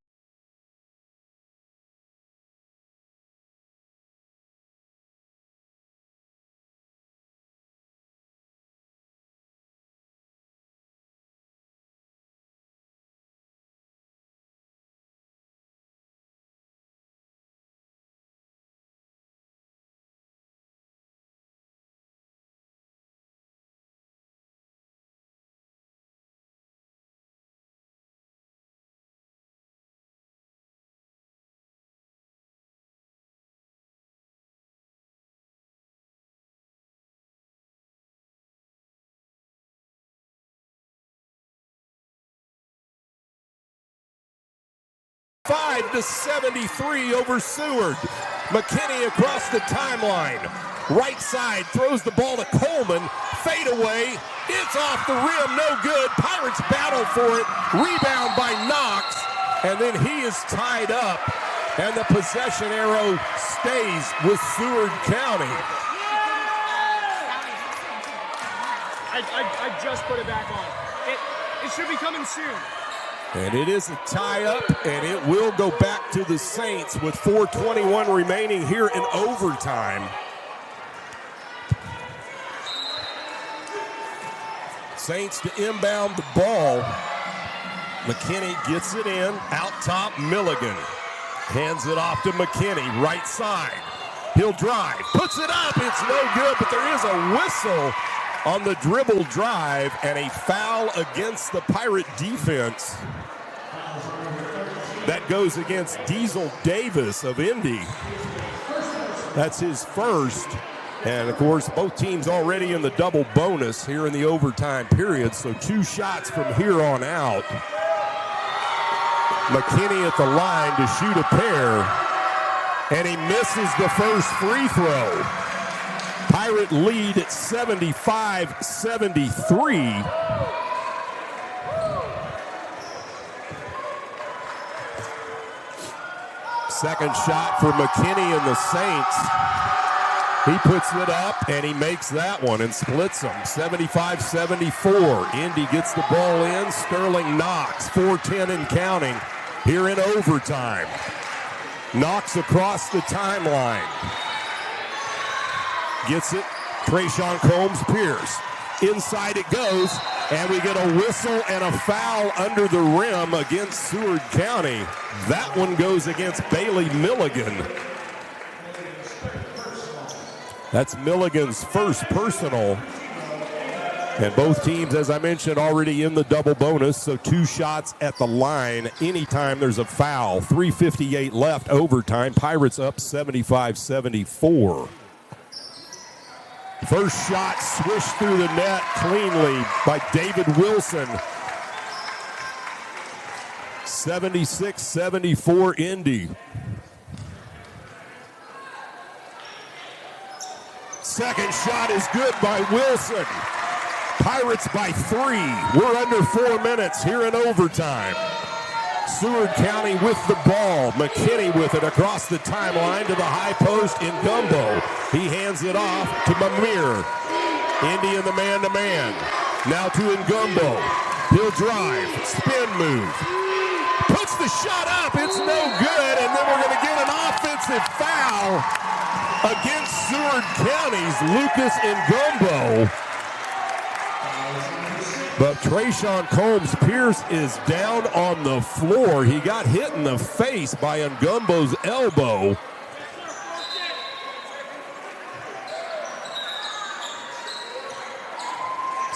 To 73 over Seward. McKinney across the timeline. Right side throws the ball to Coleman. Fade away. It's off the rim. No good. Pirates battle for it. Rebound by Knox. And then he is tied up. And the possession arrow stays with Seward County. I just put it back on. It should be coming soon. And it is a tie-up, and it will go back to the Saints with 4:21 remaining here in overtime. Saints to inbound the ball. McKinney gets it in. Out top, Milligan. Hands it off to McKinney, right side. He'll drive, puts it up. It's no good, but there is a whistle on the dribble drive, and a foul against the Pirate defense. That goes against Diesel Davis of Indy. That's his first. And, of course, both teams already in the double bonus here in the overtime period, so 2 shots from here on out. McKinney at the line to shoot a pair, and he misses the first free throw. Pirate lead at 75-73. Second shot for McKinney and the Saints. He puts it up, and he makes that one and splits them, 75-74. Indy gets the ball in. Sterling Knox, 4:10 and counting here in overtime. Knox across the timeline. Gets it. Trayshawn Combs-Pierce. Inside it goes, and we get a whistle and a foul under the rim against Seward County. That one goes against Bailey Milligan. That's Milligan's first personal. And both teams, as I mentioned, already in the double bonus, so 2 shots at the line anytime there's a foul. 3:58 left, overtime. Pirates up 75-74. First shot swished through the net cleanly by David Wilson. 76-74 Indy. Second shot is good by Wilson. Pirates by 3. We're under 4 minutes here in overtime. Seward County with the ball. McKinney with it across the timeline to the high post in Gumbo. He hands it off to Mamir. Indy in the man-to-man. Now to Ngumbo. He'll drive. Spin move. Puts the shot up. It's no good. And then we're going to get an offensive foul against Seward County's Lucas Ngumbo. But Trayshawn Combs-Pierce is down on the floor. He got hit in the face by Ngumbo's elbow.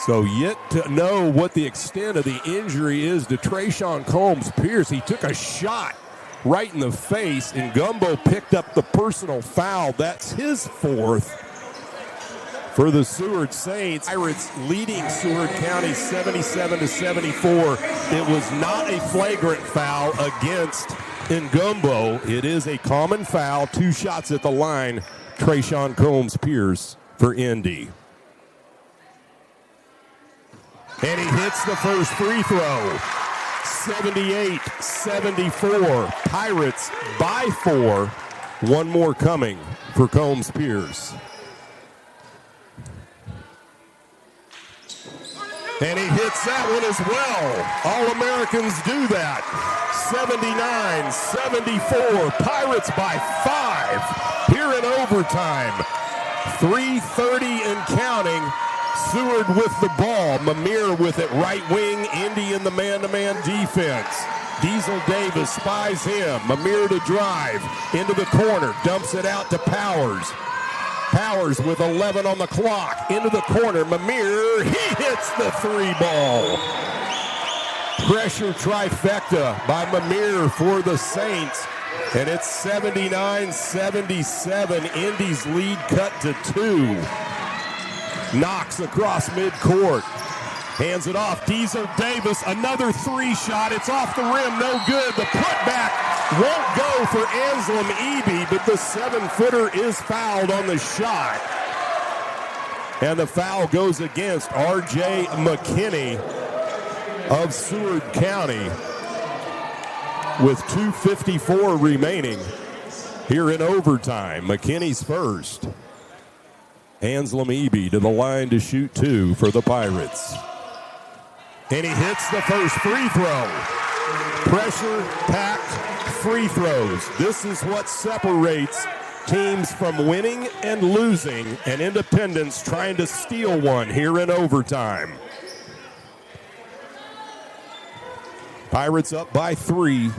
So yet to know what the extent of the injury is to Trayshawn Combs-Pierce. He took a shot right in the face, and Ngumbo picked up the personal foul. That's his 4th. For the Seward Saints, Pirates leading Seward County 77-74. It was not a flagrant foul against Ngumbo. It is a common foul. 2 shots at the line. Trayshawn Combs-Pierce for Indy. And he hits the first free throw. 78-74. Pirates by 4. One more coming for Combs-Pierce. And he hits that one as well. All-Americans do that. 79-74. Pirates by 5 here in overtime. 3:30 and counting. Seward with the ball. Mamir with it right wing. Indy in the man-to-man defense. Diesel Davis spies him. Mamir to drive into the corner. Dumps it out to Powers. Powers with 11 on the clock. Into the corner. Mamir, he hits the 3 ball. Pressure trifecta by Mamir for the Saints. And it's 79-77. Indy's lead cut to 2. Knox across midcourt. Hands it off. Diesel Davis, another 3 shot. It's off the rim, no good. The putback won't go for Anselm Eby, but the 7-footer is fouled on the shot. And the foul goes against R.J. McKinney of Seward County with 2:54 remaining here in overtime. McKinney's first. Anselm Eby to the line to shoot 2 for the Pirates. And he hits the first free throw. Pressure-packed free throws. This is what separates teams from winning and losing, and Independence trying to steal one here in overtime. Pirates up by 3.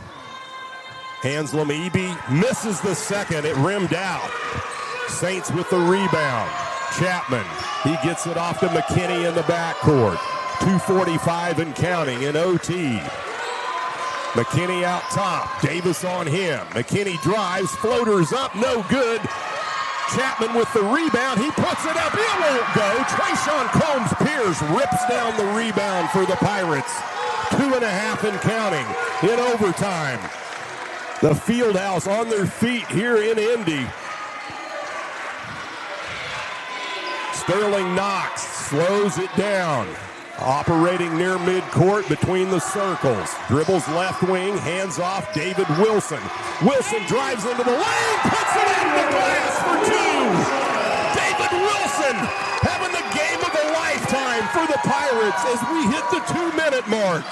Anselm Eby misses the second. It rimmed out. Saints with the rebound. Chapman. He gets it off to McKinney in the backcourt. 2:45 and counting in OT. McKinney out top. Davis on him. McKinney drives. Floaters up. No good. Chapman with the rebound. He puts it up. It won't go. Trayshawn Combs-Pierce rips down the rebound for the Pirates. 2.5 and counting in overtime. The Fieldhouse on their feet here in Indy. Sterling Knox slows it down. Operating near midcourt between the circles. Dribbles left wing, hands off David Wilson. Wilson drives into the lane, puts it in the glass for two. David Wilson having the game of a lifetime for the Pirates as we hit the 2-minute mark.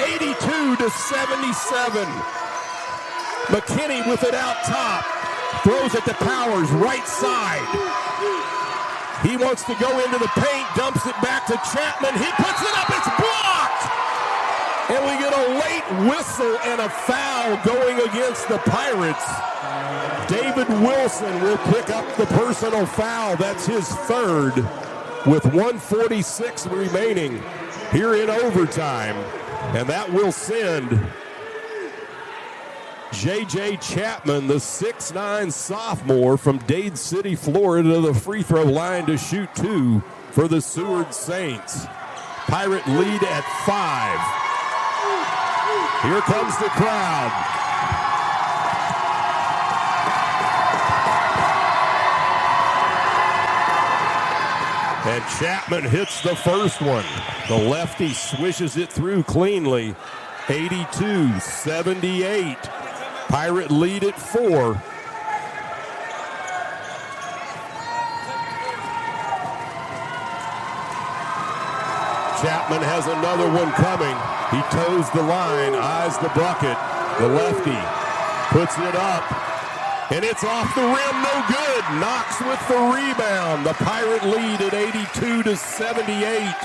82-77. McKinney with it out top. Throws it to Powers, right side. He wants to go into the paint, dumps it back to Chapman. He puts it up, it's blocked! And we get a late whistle and a foul going against the Pirates. David Wilson will pick up the personal foul. That's his third with 1:46 remaining here in overtime. And that will send J.J. Chapman, the 6'9 sophomore from Dade City, Florida, to the free throw line to shoot two for the Seward Saints. Pirate lead at 5. Here comes the crowd. And Chapman hits the first one. The lefty swishes it through cleanly. 82-78. Pirate lead at 4. Chapman has another one coming. He toes the line, eyes the bucket. The lefty puts it up, and it's off the rim, no good. Knox with the rebound. The Pirate lead at 82-78.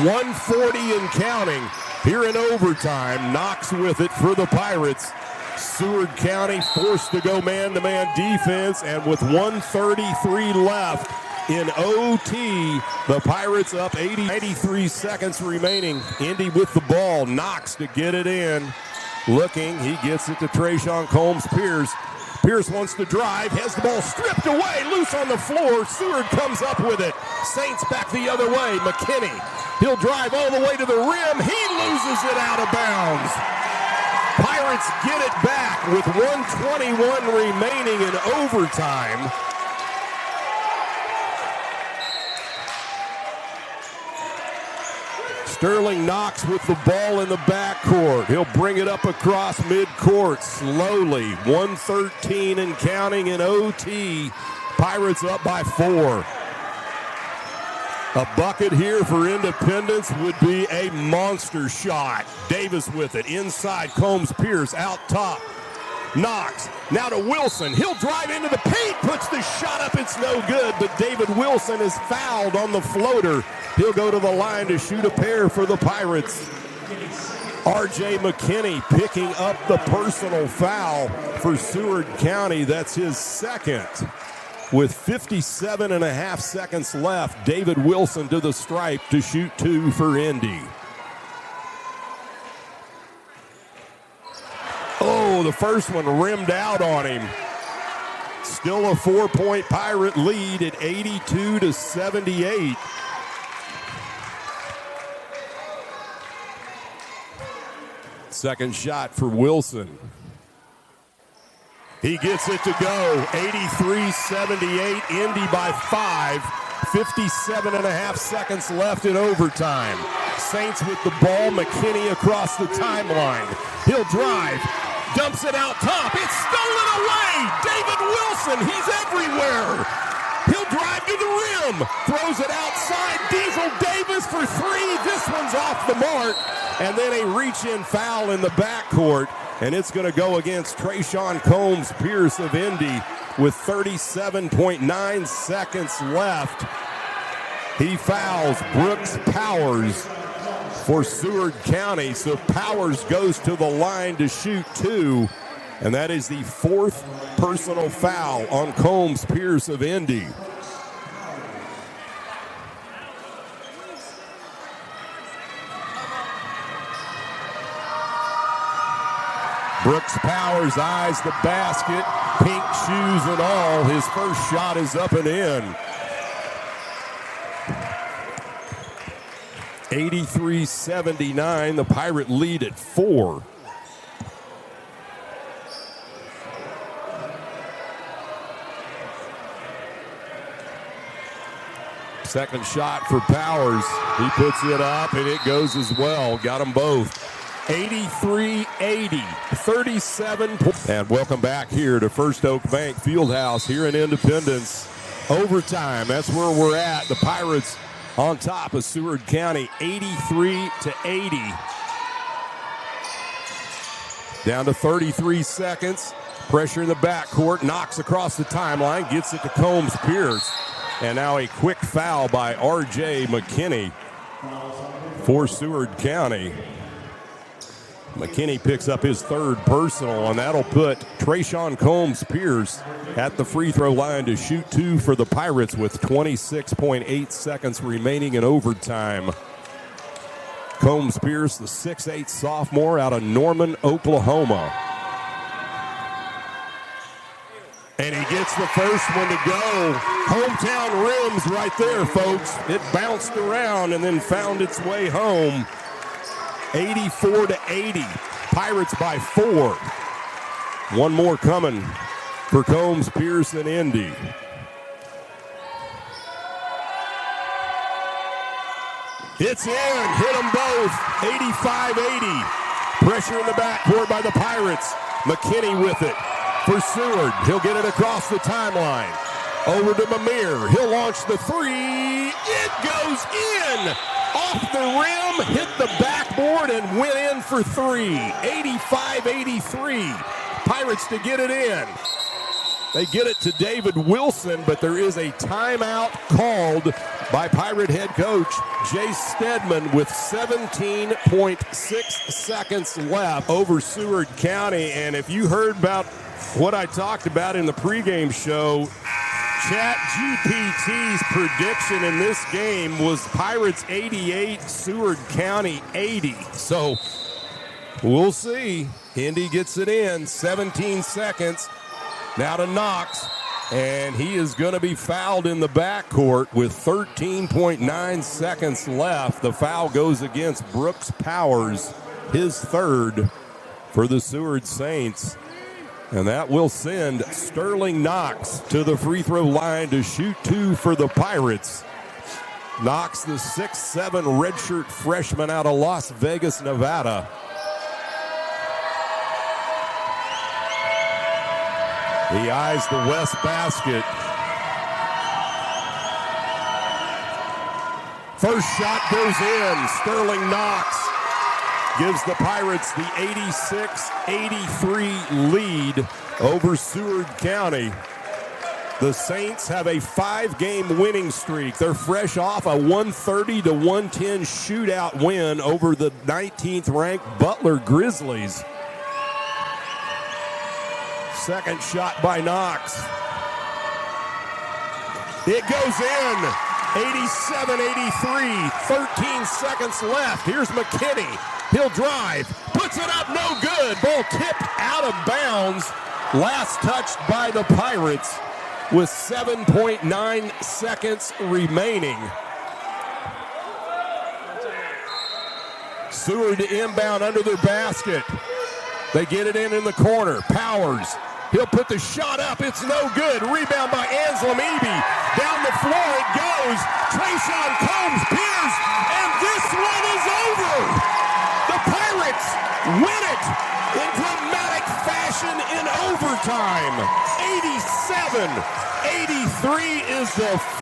140 and counting here in overtime. Knox with it for the Pirates. Seward County forced to go man-to-man defense, and with 1:33 left in OT, the Pirates up 83 seconds remaining. Indy with the ball. Knox to get it in. Looking, he gets it to Trayshawn Combs-Pierce. Pierce wants to drive, has the ball stripped away, loose on the floor. Seward comes up with it. Saints back the other way. McKinney, he'll drive all the way to the rim. He loses it out of bounds. Pirates get it back with 1:21 remaining in overtime. Sterling Knox with the ball in the backcourt. He'll bring it up across midcourt slowly. 1:13 and counting in OT. Pirates up by 4. A bucket here for Independence would be a monster shot. Davis with it. Inside, Combs-Pierce out top. Knox. Now to Wilson. He'll drive into the paint. Puts the shot up. It's no good. But David Wilson is fouled on the floater. He'll go to the line to shoot a pair for the Pirates. R.J. McKinney picking up the personal foul for Seward County. That's his second. With 57.5 seconds left, David Wilson to the stripe to shoot two for Indy. Oh, the first one rimmed out on him. Still a 4-point Pirate lead at 82-78. Second shot for Wilson. He gets it to go. 83-78, Indy by 5. 57.5 seconds left in overtime. Saints with the ball. McKinney across the timeline. He'll drive. Dumps it out top. It's stolen away. David Wilson, he's everywhere. He'll drive to the rim. Throws it outside. Diesel Davis for 3. This one's off the mark. And then a reach-in foul in the backcourt. And it's going to go against Trayshawn Combs-Pierce of Indy with 37.9 seconds left. He fouls Brooks Powers for Seward County. So Powers goes to the line to shoot two. And that is the 4th personal foul on Combs-Pierce of Indy. Brooks Powers eyes the basket, pink shoes and all. His first shot is up and in. 83-79, the Pirate lead at 4. Second shot for Powers. He puts it up and it goes as well. Got them both. 83-80, 37 points. And welcome back here to First Oak Bank Fieldhouse here in Independence. Overtime, that's where we're at. The Pirates on top of Seward County, 83-80. Down to 33 seconds. Pressure in the backcourt. Knocks across the timeline. Gets it to Combs Pierce. And now a quick foul by R.J. McKinney for Seward County. McKinney picks up his third personal, and that'll put Trayshawn Combs Pierce at the free throw line to shoot 2 for the Pirates with 26.8 seconds remaining in overtime. Combs Pierce, the 6'8 sophomore out of Norman, Oklahoma. And he gets the first one to go. Hometown rims right there, folks. It bounced around and then found its way home. 84-80. Pirates by 4. One more coming for Combs Pierce and Indy. It's in. Hit them both. 85-80. Pressure in the backcourt by the Pirates. McKinney with it for Seward. He'll get it across the timeline. Over to Mamir. He'll launch the three. It goes in. Off the rim, hit the backboard, and went in for 3. 85-83. Pirates to get it in. They get it to David Wilson, but there is a timeout called by Pirate head coach Jay Stedman with 17.6 seconds left over Seward County. And if you heard about what I talked about in the pregame show, ChatGPT's prediction in this game was Pirates 88, Seward County 80. So we'll see. Indy gets it in, 17 seconds. Now to Knox, and he is going to be fouled in the backcourt with 13.9 seconds left. The foul goes against Brooks Powers, his third for the Seward Saints. And that will send Sterling Knox to the free throw line to shoot 2 for the Pirates. Knox, the 6'7" redshirt freshman out of Las Vegas, Nevada. He eyes the west basket. First shot goes in. Sterling Knox gives the Pirates the 86-83 lead over Seward County. The Saints have a 5-game winning streak. They're fresh off a 130-110 shootout win over the 19th-ranked Butler Grizzlies. Second shot by Knox. It goes in. 87-83. 13 seconds left. Here's McKinney. He'll drive. Puts it up. No good. Ball tipped out of bounds. Last touched by the Pirates with 7.9 seconds remaining. Seward to inbound under their basket. They get it in the corner. Powers. He'll put the shot up. It's no good. Rebound by Anselm Eby. Down the floor it goes. Trayshawn Combs Pierce. And this one is over. The Pirates win it in dramatic fashion in overtime. 87-83 is the